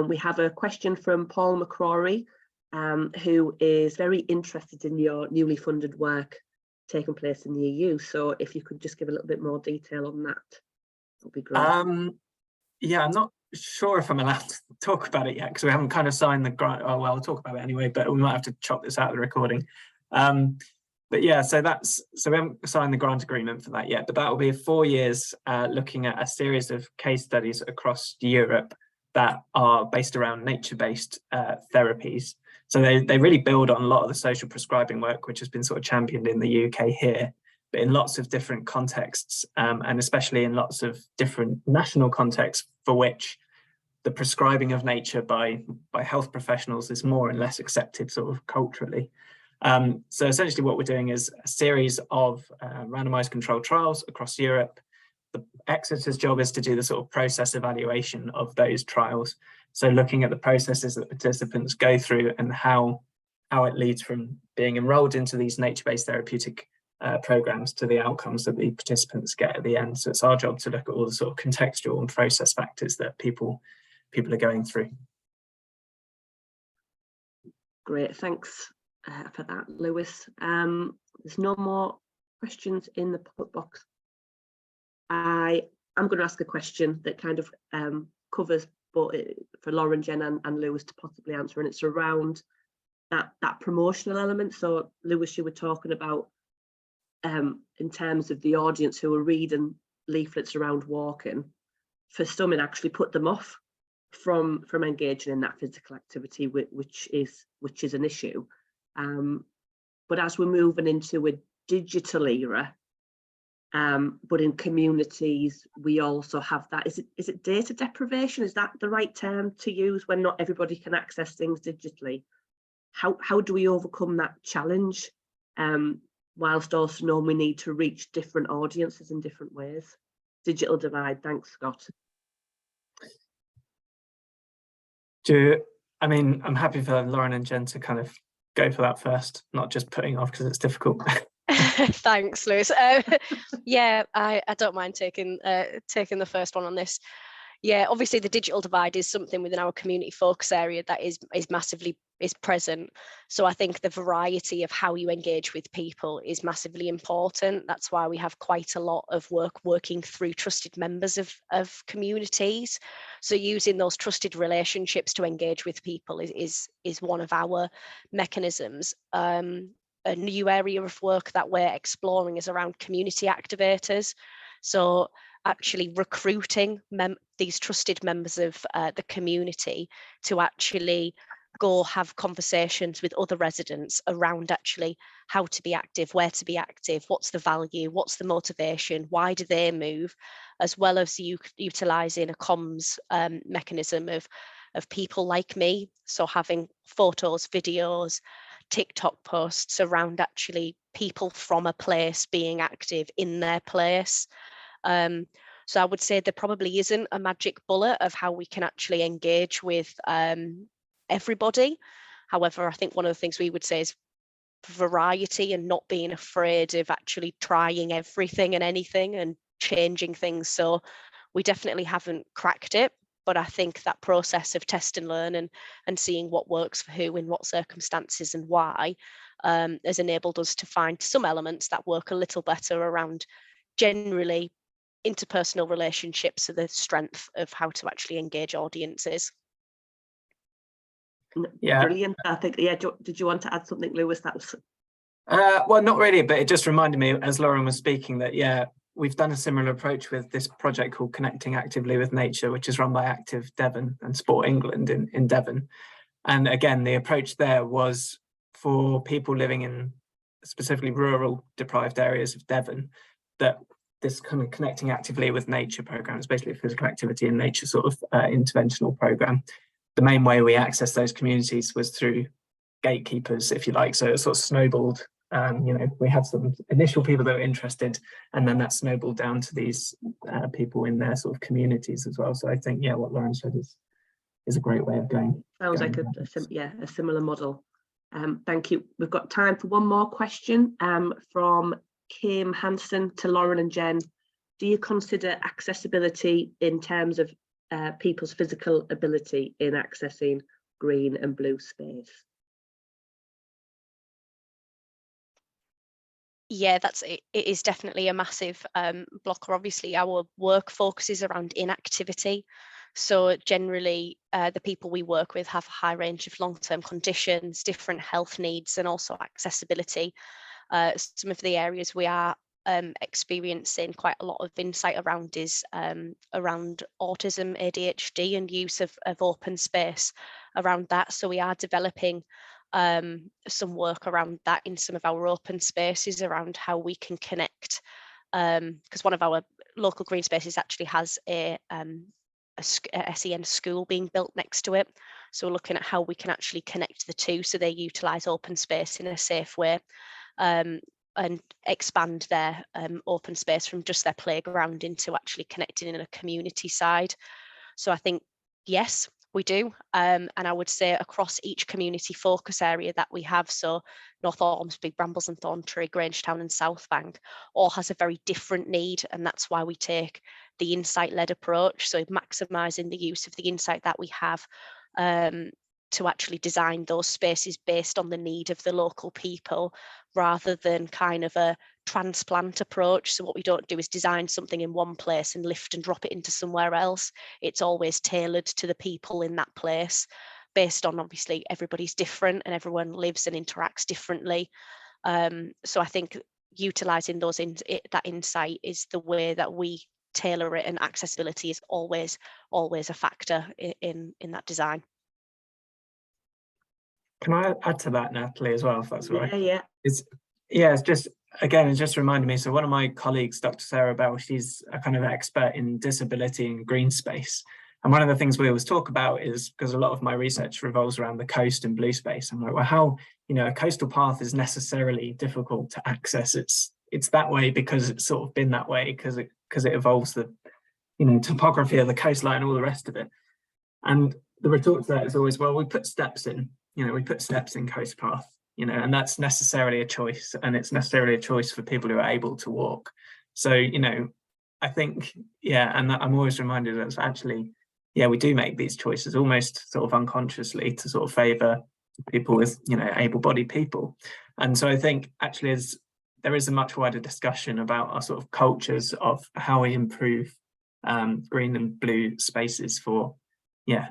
We have a question from Paul McCrory, who is very interested in your newly funded work taken place in the EU. So if you could just give a little bit more detail on that, that would be great. Yeah, I'm not sure if I'm allowed to talk about it yet because we haven't kind of signed the grant. Oh, well, I'll talk about it anyway, but we might have to chop this out of the recording. But yeah, so we haven't signed the grant agreement for that yet, but that will be 4 years looking at a series of case studies across Europe that are based around nature-based therapies. So they really build on a lot of the social prescribing work, which has been sort of championed in the UK here, but in lots of different contexts, and especially in lots of different national contexts for which the prescribing of nature by health professionals is more and less accepted sort of culturally. So essentially what we're doing is a series of randomized controlled trials across Europe. The Exeter's job is to do the sort of process evaluation of those trials. So looking at the processes that participants go through and how it leads from being enrolled into these nature-based therapeutic programs to the outcomes that the participants get at the end. So it's our job to look at all the sort of contextual and process factors that people are going through. Great, thanks for that, Lewis. There's no more questions in the pop box. I'm going to ask a question that kind of covers but for Lauren, Jen and Lewis to possibly answer, and it's around that promotional element. So Lewis, you were talking about in terms of the audience who are reading leaflets around walking, for some it actually put them off from engaging in that physical activity, which is an issue. But as we're moving into a digital era, but in communities we also have that. Is it data deprivation? Is that the right term to use when not everybody can access things digitally? How do we overcome that challenge, whilst also knowing we need to reach different audiences in different ways? Digital divide. Thanks, Scott. I mean, I'm happy for Lauren and Jen to kind of go for that first, not just putting off because it's difficult. Thanks, Lewis. Yeah, I don't mind taking the first one on this. Yeah, obviously the digital divide is something within our community focus area that is massively present. So I think the variety of how you engage with people is massively important. That's why we have quite a lot of working through trusted members of communities. So using those trusted relationships to engage with people is one of our mechanisms. A new area of work that we're exploring is around community activators. So actually recruiting these trusted members of the community to actually go have conversations with other residents around actually how to be active, where to be active, what's the value, what's the motivation, why do they move, as well as utilising a comms mechanism of people like me. So having photos, videos, TikTok posts around actually people from a place being active in their place. So I would say there probably isn't a magic bullet of how we can actually engage with everybody. However, I think one of the things we would say is variety and not being afraid of actually trying everything and anything and changing things. So we definitely haven't cracked it, but I think that process of test and learn and seeing what works for who in what circumstances and why has enabled us to find some elements that work a little better around generally interpersonal relationships are the strength of how to actually engage audiences. Yeah, brilliant. I think, yeah, did you want to add something, Lewis? That was well, not really, but it just reminded me as Lauren was speaking that, yeah, we've done a similar approach with this project called Connecting Actively with Nature, which is run by Active Devon and Sport England in Devon. And again, the approach there was for people living in specifically rural deprived areas of Devon, that this kind of Connecting Actively with Nature program is basically a physical activity in nature sort of interventional program. The main way we access those communities was through gatekeepers, if you like. So it sort of snowballed. We had some initial people that were interested, and then that snowballed down to these people in their sort of communities as well. So I think, yeah, what Lauren said is a great way of going. Sounds like a similar model. Thank you. We've got time for one more question from Kim Hansen to Lauren and Jen. Do you consider accessibility in terms of people's physical ability in accessing green and blue space? Yeah, it is definitely a massive blocker. Obviously, our work focuses around inactivity. So generally, the people we work with have a high range of long-term conditions, different health needs, and also accessibility. Some of the areas we are experiencing quite a lot of insight around is around autism, ADHD, and use of open space around that. So we are developing some work around that in some of our open spaces around how we can connect, because one of our local green spaces actually has a SEN school being built next to it. So we're looking at how we can actually connect the two so they utilise open space in a safe way, and expand their open space from just their playground into actually connecting in a community side. So I think, yes, we do. And I would say across each community focus area that we have, so North Ormsby, Brambles and Thorntree, Grangetown and South Bank, all has a very different need. And that's why we take the insight-led approach. So maximising the use of the insight that we have to actually design those spaces based on the need of the local people, rather than kind of a transplant approach. So what we don't do is design something in one place and lift and drop it into somewhere else. It's always tailored to the people in that place, based on obviously everybody's different and everyone lives and interacts differently. So I think utilising that insight is the way that we tailor it, and accessibility is always a factor in that design. Can I add to that, Natalie, as well, if that's all right? Yeah. It's just, again, it just reminded me. So one of my colleagues, Dr. Sarah Bell, she's a kind of expert in disability and green space. And one of the things we always talk about is, because a lot of my research revolves around the coast and blue space, I'm like, well, how, a coastal path is necessarily difficult to access. It's that way because it's sort of been that way because it evolves the, topography of the coastline and all the rest of it. And the retort to that is always, well, we put steps in. We put steps in coast path, and that's necessarily a choice, and it's necessarily a choice for people who are able to walk. So, I think, and I'm always reminded that actually, we do make these choices almost sort of unconsciously to sort of favour people with, able-bodied people. And so I think actually there is a much wider discussion about our sort of cultures of how we improve green and blue spaces for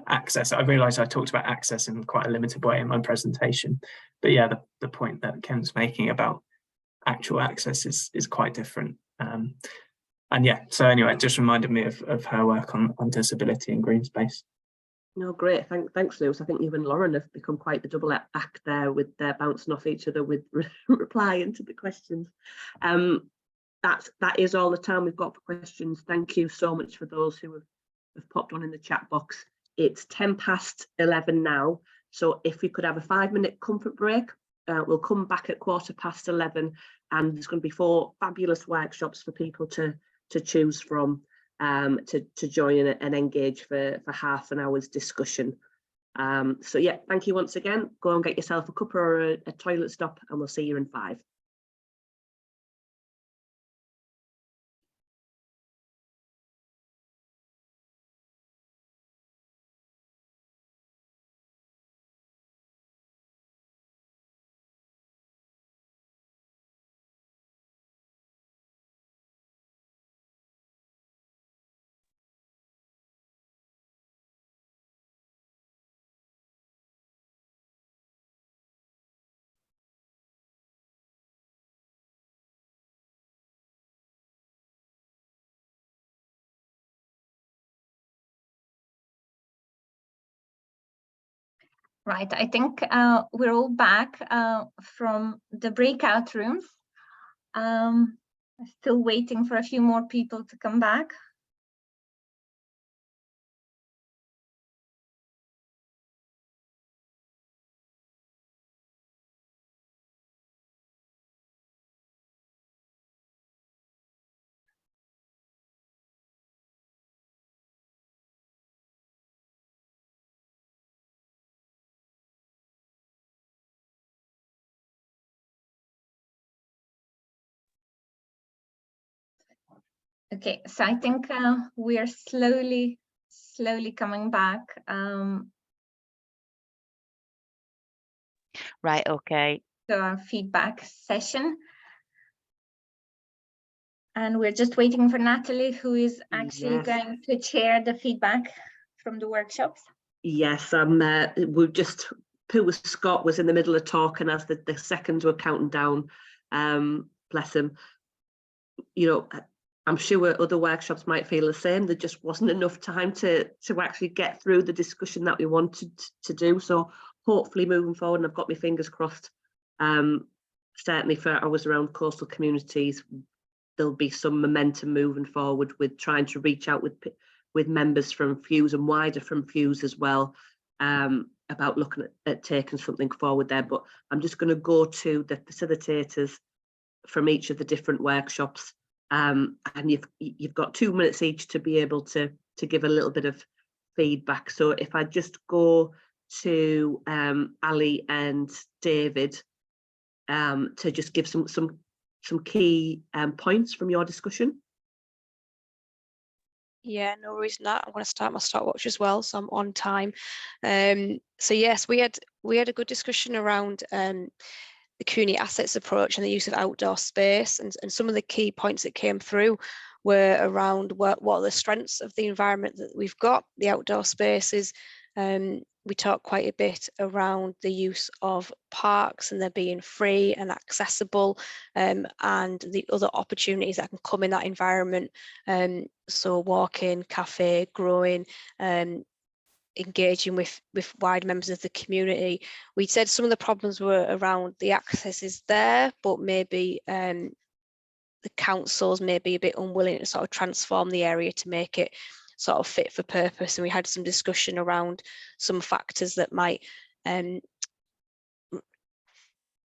access. I realise I talked about access in quite a limited way in my presentation, but the point that Ken's making about actual access is quite different. So anyway, it just reminded me of her work on disability and green space. No, great. Thanks, Lewis. I think you and Lauren have become quite the double act there, with their bouncing off each other with replying to the questions. That is all the time we've got for questions. Thank you so much for those who have popped on in the chat box. It's 11:10 now, so if we could have a 5-minute comfort break, we'll come back at 11:15, and there's going to be 4 fabulous workshops for people to choose from, to join and engage for half an hour's discussion. Thank you once again. Go and get yourself a cuppa or a toilet stop, and we'll see you in 5. Right, I think we're all back from the breakout rooms. Still waiting for a few more people to come back. Okay, so I think we are slowly coming back. Right, okay. To our feedback session. And we're just waiting for Natalie, who is actually Yes. going to share the feedback from the workshops. Yes, we've just, poor Scott was in the middle of talking as the seconds were counting down. Bless him. You know, I'm sure other workshops might feel the same. There just wasn't enough time to actually get through the discussion that we wanted to do. So hopefully moving forward, and I've got my fingers crossed, certainly for hours around coastal communities, there'll be some momentum moving forward with trying to reach out with members from Fuse and wider from Fuse as well, about looking at taking something forward there. But I'm just going to go to the facilitators from each of the different workshops, and you've got 2 minutes each to be able to give a little bit of feedback. So if I just go to Ali and David, to just give some key points from your discussion. Yeah, no worries, Nat. I'm going to start my stopwatch as well, so I'm on time. So yes, we had a good discussion around the community assets approach and the use of outdoor space, and some of the key points that came through were around what are the strengths of the environment that we've got, the outdoor spaces. We talked quite a bit around the use of parks and they're being free and accessible, and the other opportunities that can come in that environment. So walking, cafe, growing, engaging with wide members of the community. We said some of the problems were around the access is there, but maybe the councils may be a bit unwilling to sort of transform the area to make it sort of fit for purpose. And we had some discussion around some factors that might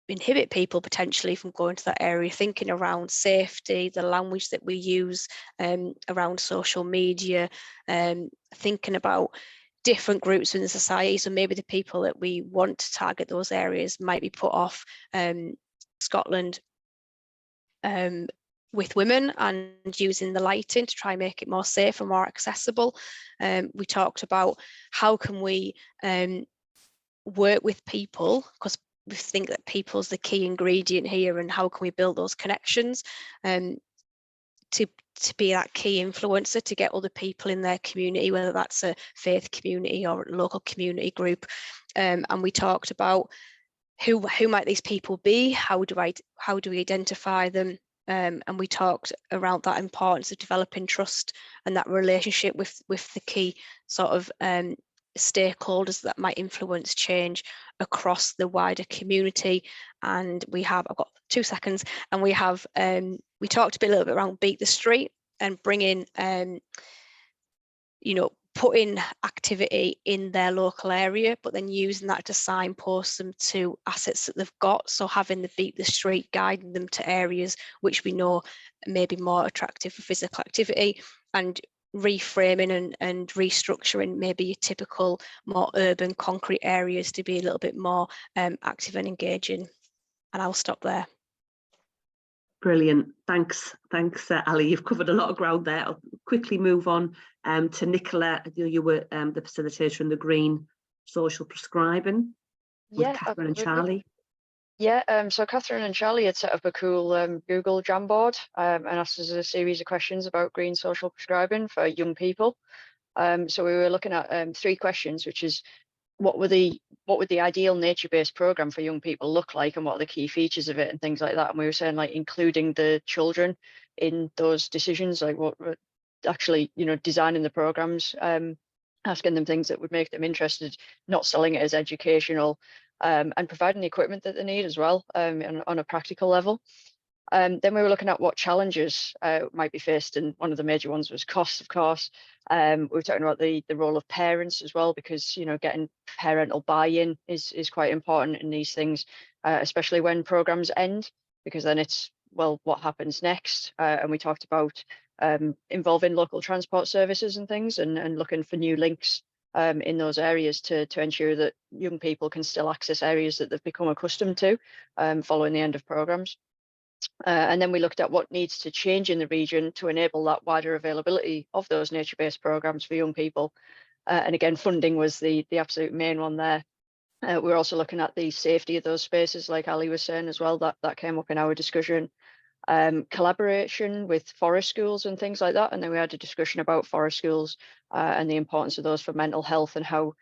inhibit people potentially from going to that area, thinking around safety, the language that we use around social media, thinking about different groups within society. So maybe the people that we want to target those areas might be put off Scotland with women and using the lighting to try and make it more safe and more accessible. We talked about how can we work with people, because we think that people's the key ingredient here, and how can we build those connections to be that key influencer to get other people in their community, whether that's a faith community or a local community group. And we talked about who might these people be, how do we identify them, and we talked around that importance of developing trust and that relationship with the key sort of stakeholders that might influence change across the wider community. And I've got 2 seconds, and we talked a little bit around Beat the Street and bringing putting activity in their local area, but then using that to signpost them to assets that they've got. So having the Beat the Street guiding them to areas which we know may be more attractive for physical activity, and reframing and restructuring maybe your typical more urban concrete areas to be a little bit more active and engaging. And I'll stop there. Brilliant. Thanks, Ali. You've covered a lot of ground there. I'll quickly move on to Nicola. You were the facilitator in the green social prescribing with Catherine and Charlie. Yeah, so Catherine and Charlie had set up a cool Google Jamboard and asked us a series of questions about green social prescribing for young people. So we were looking at 3 questions, which is what would the ideal nature-based program for young people look like, and what are the key features of it and things like that. And we were saying, like, including the children in those decisions, like what actually, designing the programs, asking them things that would make them interested, not selling it as educational, and providing the equipment that they need as well, on a practical level. Then we were looking at what challenges might be faced, and one of the major ones was cost, of course. We were talking about the role of parents as well, because getting parental buy-in is quite important in these things, especially when programs end, because then it's, well, what happens next? And we talked about involving local transport services and things, and looking for new links in those areas to ensure that young people can still access areas that they've become accustomed to following the end of programs. And then we looked at what needs to change in the region to enable that wider availability of those nature-based programs for young people. And again, funding was the absolute main one there. We're also looking at the safety of those spaces, like Ali was saying as well, that came up in our discussion. collaboration with forest schools and things like that. And then we had a discussion about forest schools and the importance of those for mental health and how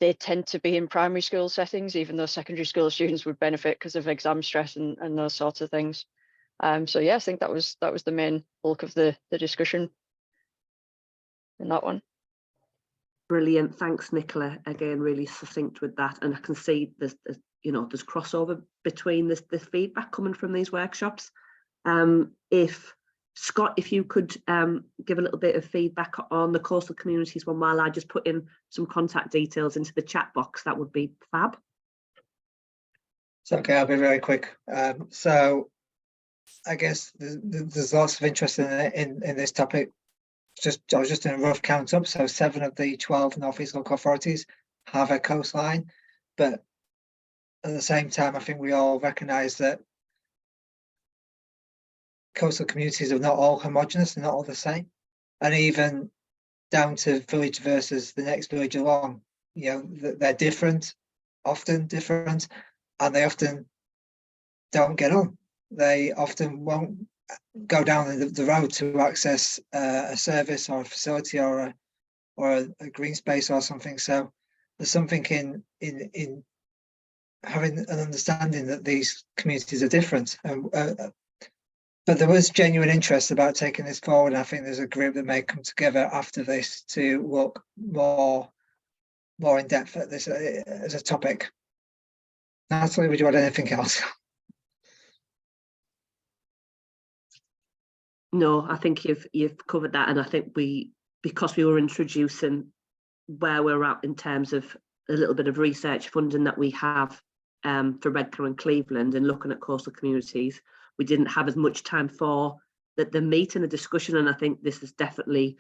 they tend to be in primary school settings, even though secondary school students would benefit because of exam stress and those sorts of things. So yeah, I think that was the main bulk of the discussion in that one. Brilliant, thanks Nicola. Again, really succinct with that, and I can see there's there's crossover between the feedback coming from these workshops. If Scott, if you could give a little bit of feedback on the coastal communities one while I just put in some contact details into the chat box, that would be fab. It's okay, I'll be very quick. So I guess there's lots of interest in this topic. I was just doing a rough count up. So 7 of the 12 North East local authorities have a coastline, but at the same time, I think we all recognise that coastal communities are not all homogenous, they're not all the same, and even down to village versus the next village along, they're different, often different, and they often don't get on. They often won't go down the road to access a service or a facility or a green space or something. So there's something in having an understanding that these communities are different. But there was genuine interest about taking this forward. And I think there's a group that may come together after this to look more in depth at this as a topic. Natalie, would you add anything else? No, I think you've covered that, and I think because we were introducing where we're at in terms of a little bit of research funding that we have for Redcar and Cleveland and looking at coastal communities, we didn't have as much time for the meet and the discussion, and I think this has definitely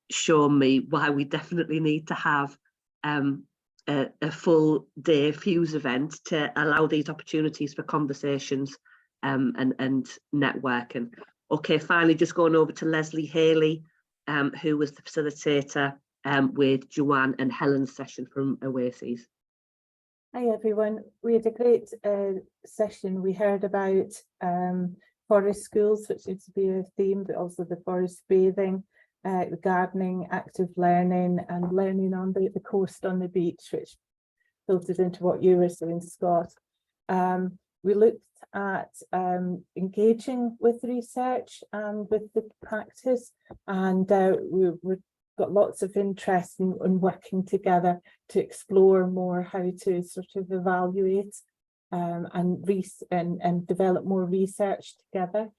shown me why we definitely need to have a full day Fuse event to allow these opportunities for conversations and networking. Okay, finally, just going over to Leslie Haley, who was the facilitator with Joanne and Helen's session from Oases. Hi everyone, we had a great session. We heard about forest schools, which seems to be a theme, but also the forest bathing, the gardening, active learning, and learning on the coast, on the beach, which filters into what you were saying, Scott. We looked at engaging with research and with the practice, and we've got lots of interest in working together to explore more how to sort of evaluate and develop more research together,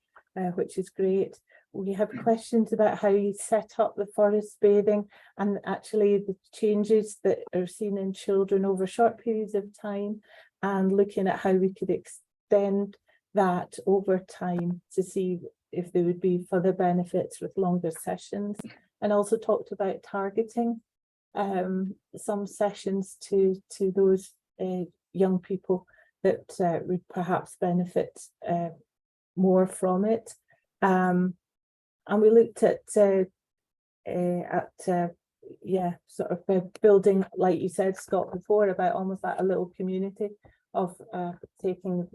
which is great. We have questions about how you set up the forest bathing and actually the changes that are seen in children over short periods of time, and looking at how we could extend that over time to see if there would be further benefits with longer sessions, and also talked about targeting some sessions to those young people that would perhaps benefit more from it. And we looked at sort of building, like you said, Scott, before, about almost like a little community of taking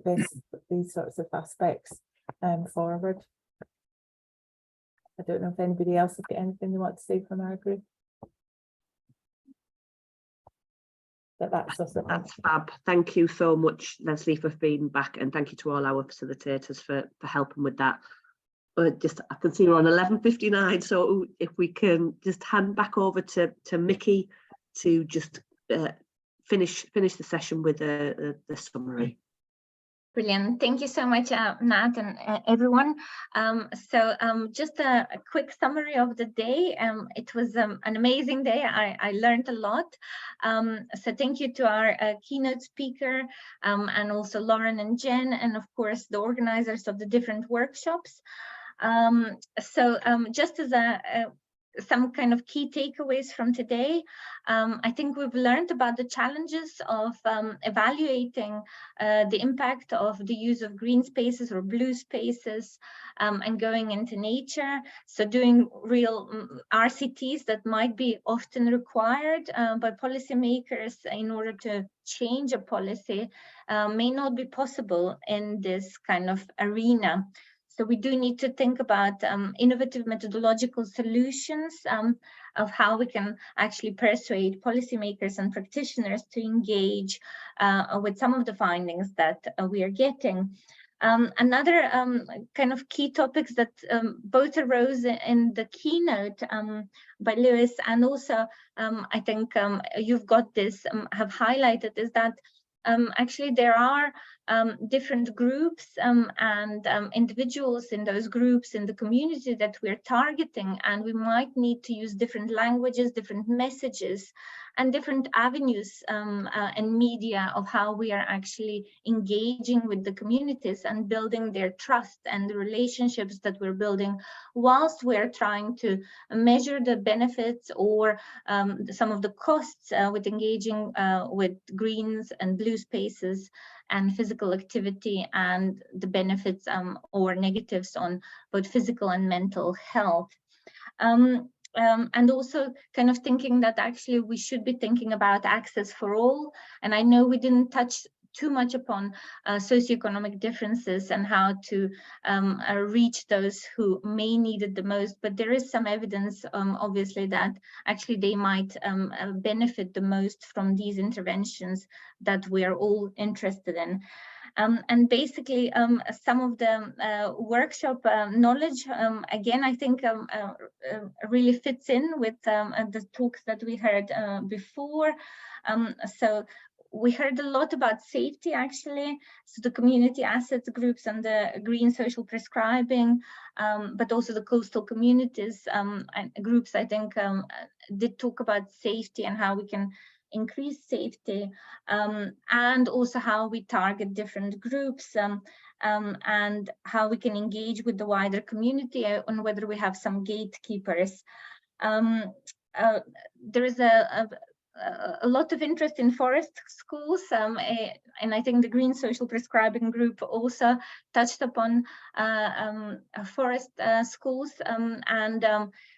these sorts of aspects forward. I don't know if anybody else has got anything they want to say from our group. But that's fab. Thank you so much, Leslie, for being back, and thank you to all our facilitators for helping with that. I can see we're on 11:59, so if we can just hand back over to Miki to just finish the session with the summary. Brilliant. Thank you so much, Nat, and everyone. Just a quick summary of the day. It was an amazing day. I learned a lot. So thank you to our keynote speaker and also Lauren and Jen, and of course the organizers of the different workshops. Just as a some kind of key takeaways from today. I think we've learned about the challenges of evaluating the impact of the use of green spaces or blue spaces and going into nature. So doing real RCTs that might be often required by policymakers in order to change a policy may not be possible in this kind of arena. So we do need to think about innovative methodological solutions of how we can actually persuade policymakers and practitioners to engage with some of the findings that we are getting. Another kind of key topics that both arose in the keynote by Lewis, and also I think you've got this, have highlighted, is that actually there are different groups and individuals in those groups in the community that we're targeting, and we might need to use different languages, different messages, and different avenues and media of how we are actually engaging with the communities and building their trust and the relationships that we're building whilst we're trying to measure the benefits or some of the costs with engaging with greens and blue spaces and physical activity, and the benefits or negatives on both physical and mental health. And also kind of thinking that actually we should be thinking about access for all. And I know we didn't touch too much upon socioeconomic differences and how to reach those who may need it the most, but there is some evidence obviously that actually they might benefit the most from these interventions that we are all interested in. And basically some of the workshop knowledge, again, I think really fits in with the talks that we heard before. So we heard a lot about safety, actually, so the community assets groups and the green social prescribing, but also the coastal communities and groups, I think, did talk about safety and how we can increase safety, and also how we target different groups and how we can engage with the wider community and whether we have some gatekeepers. There is a lot of interest in forest schools, and I think the Green Social Prescribing Group also touched upon forest schools and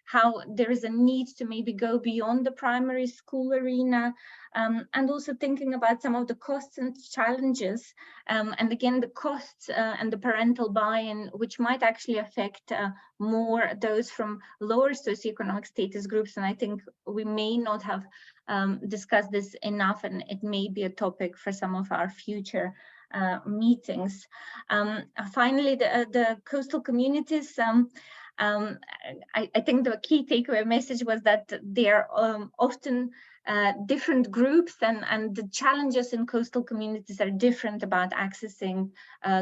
how there is a need to maybe go beyond the primary school arena, and also thinking about some of the costs and challenges, and again the costs and the parental buy-in, which might actually affect more those from lower socioeconomic status groups. And I think we may not have discussed this enough, and it may be a topic for some of our future meetings. Finally, the coastal communities, I think the key takeaway message was that they are often different groups, and the challenges in coastal communities are different about accessing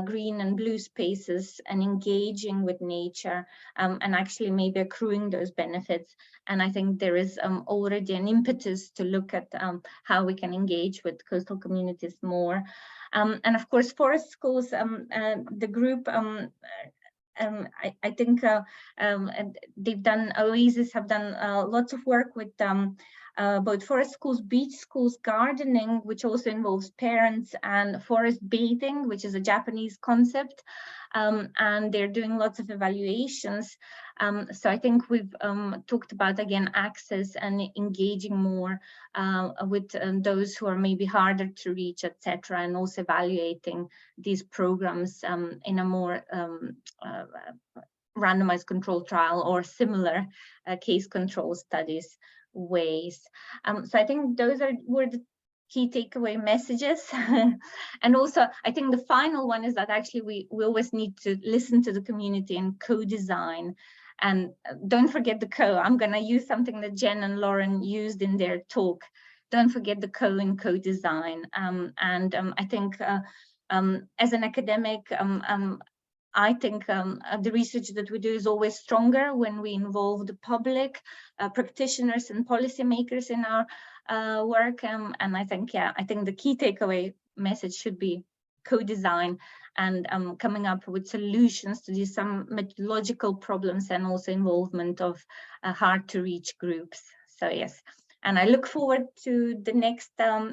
green and blue spaces and engaging with nature, and actually maybe accruing those benefits. And I think there is already an impetus to look at how we can engage with coastal communities more. And of course, forest schools, the group, I think they've done, OASIS have done lots of work with both forest schools, beach schools, gardening, which also involves parents, and forest bathing, which is a Japanese concept. And they're doing lots of evaluations. So I think we've talked about, again, access and engaging more with those who are maybe harder to reach, etc., and also evaluating these programs in a more randomized controlled trial or similar case control studies ways. So I think those were the key takeaway messages. And also I think the final one is that actually we always need to listen to the community and co-design. And don't forget the co. I'm going to use something that Jen and Lauren used in their talk. Don't forget the co and co-design. I think as an academic, I think the research that we do is always stronger when we involve the public, practitioners and policymakers in our work. And I think, yeah, I think the key takeaway message should be co-design and coming up with solutions to do some methodological problems and also involvement of hard to reach groups. So yes, and I look forward to the next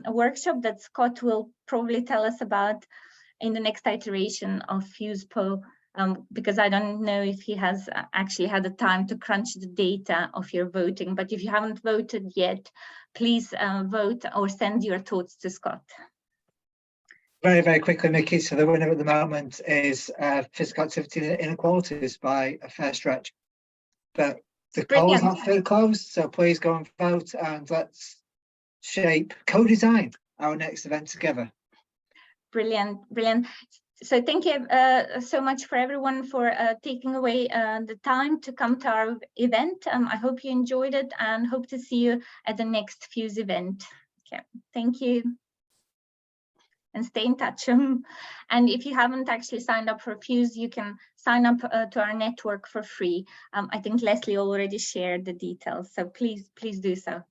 workshop that Scott will probably tell us about in the next iteration of FusePo, because I don't know if he has actually had the time to crunch the data of your voting, but if you haven't voted yet, please vote or send your thoughts to Scott. Very, very quickly, Miki. So the winner at the moment is physical activity inequalities by a fair stretch. But the poll is not fully closed, so please go and vote, and let's shape, co-design our next event together. Brilliant, brilliant. So thank you so much for everyone for taking away the time to come to our event. I hope you enjoyed it and hope to see you at the next Fuse event. Okay, thank you. And stay in touch. And if you haven't actually signed up for Fuse, you can sign up to our network for free. I think Leslie already shared the details, so please do so.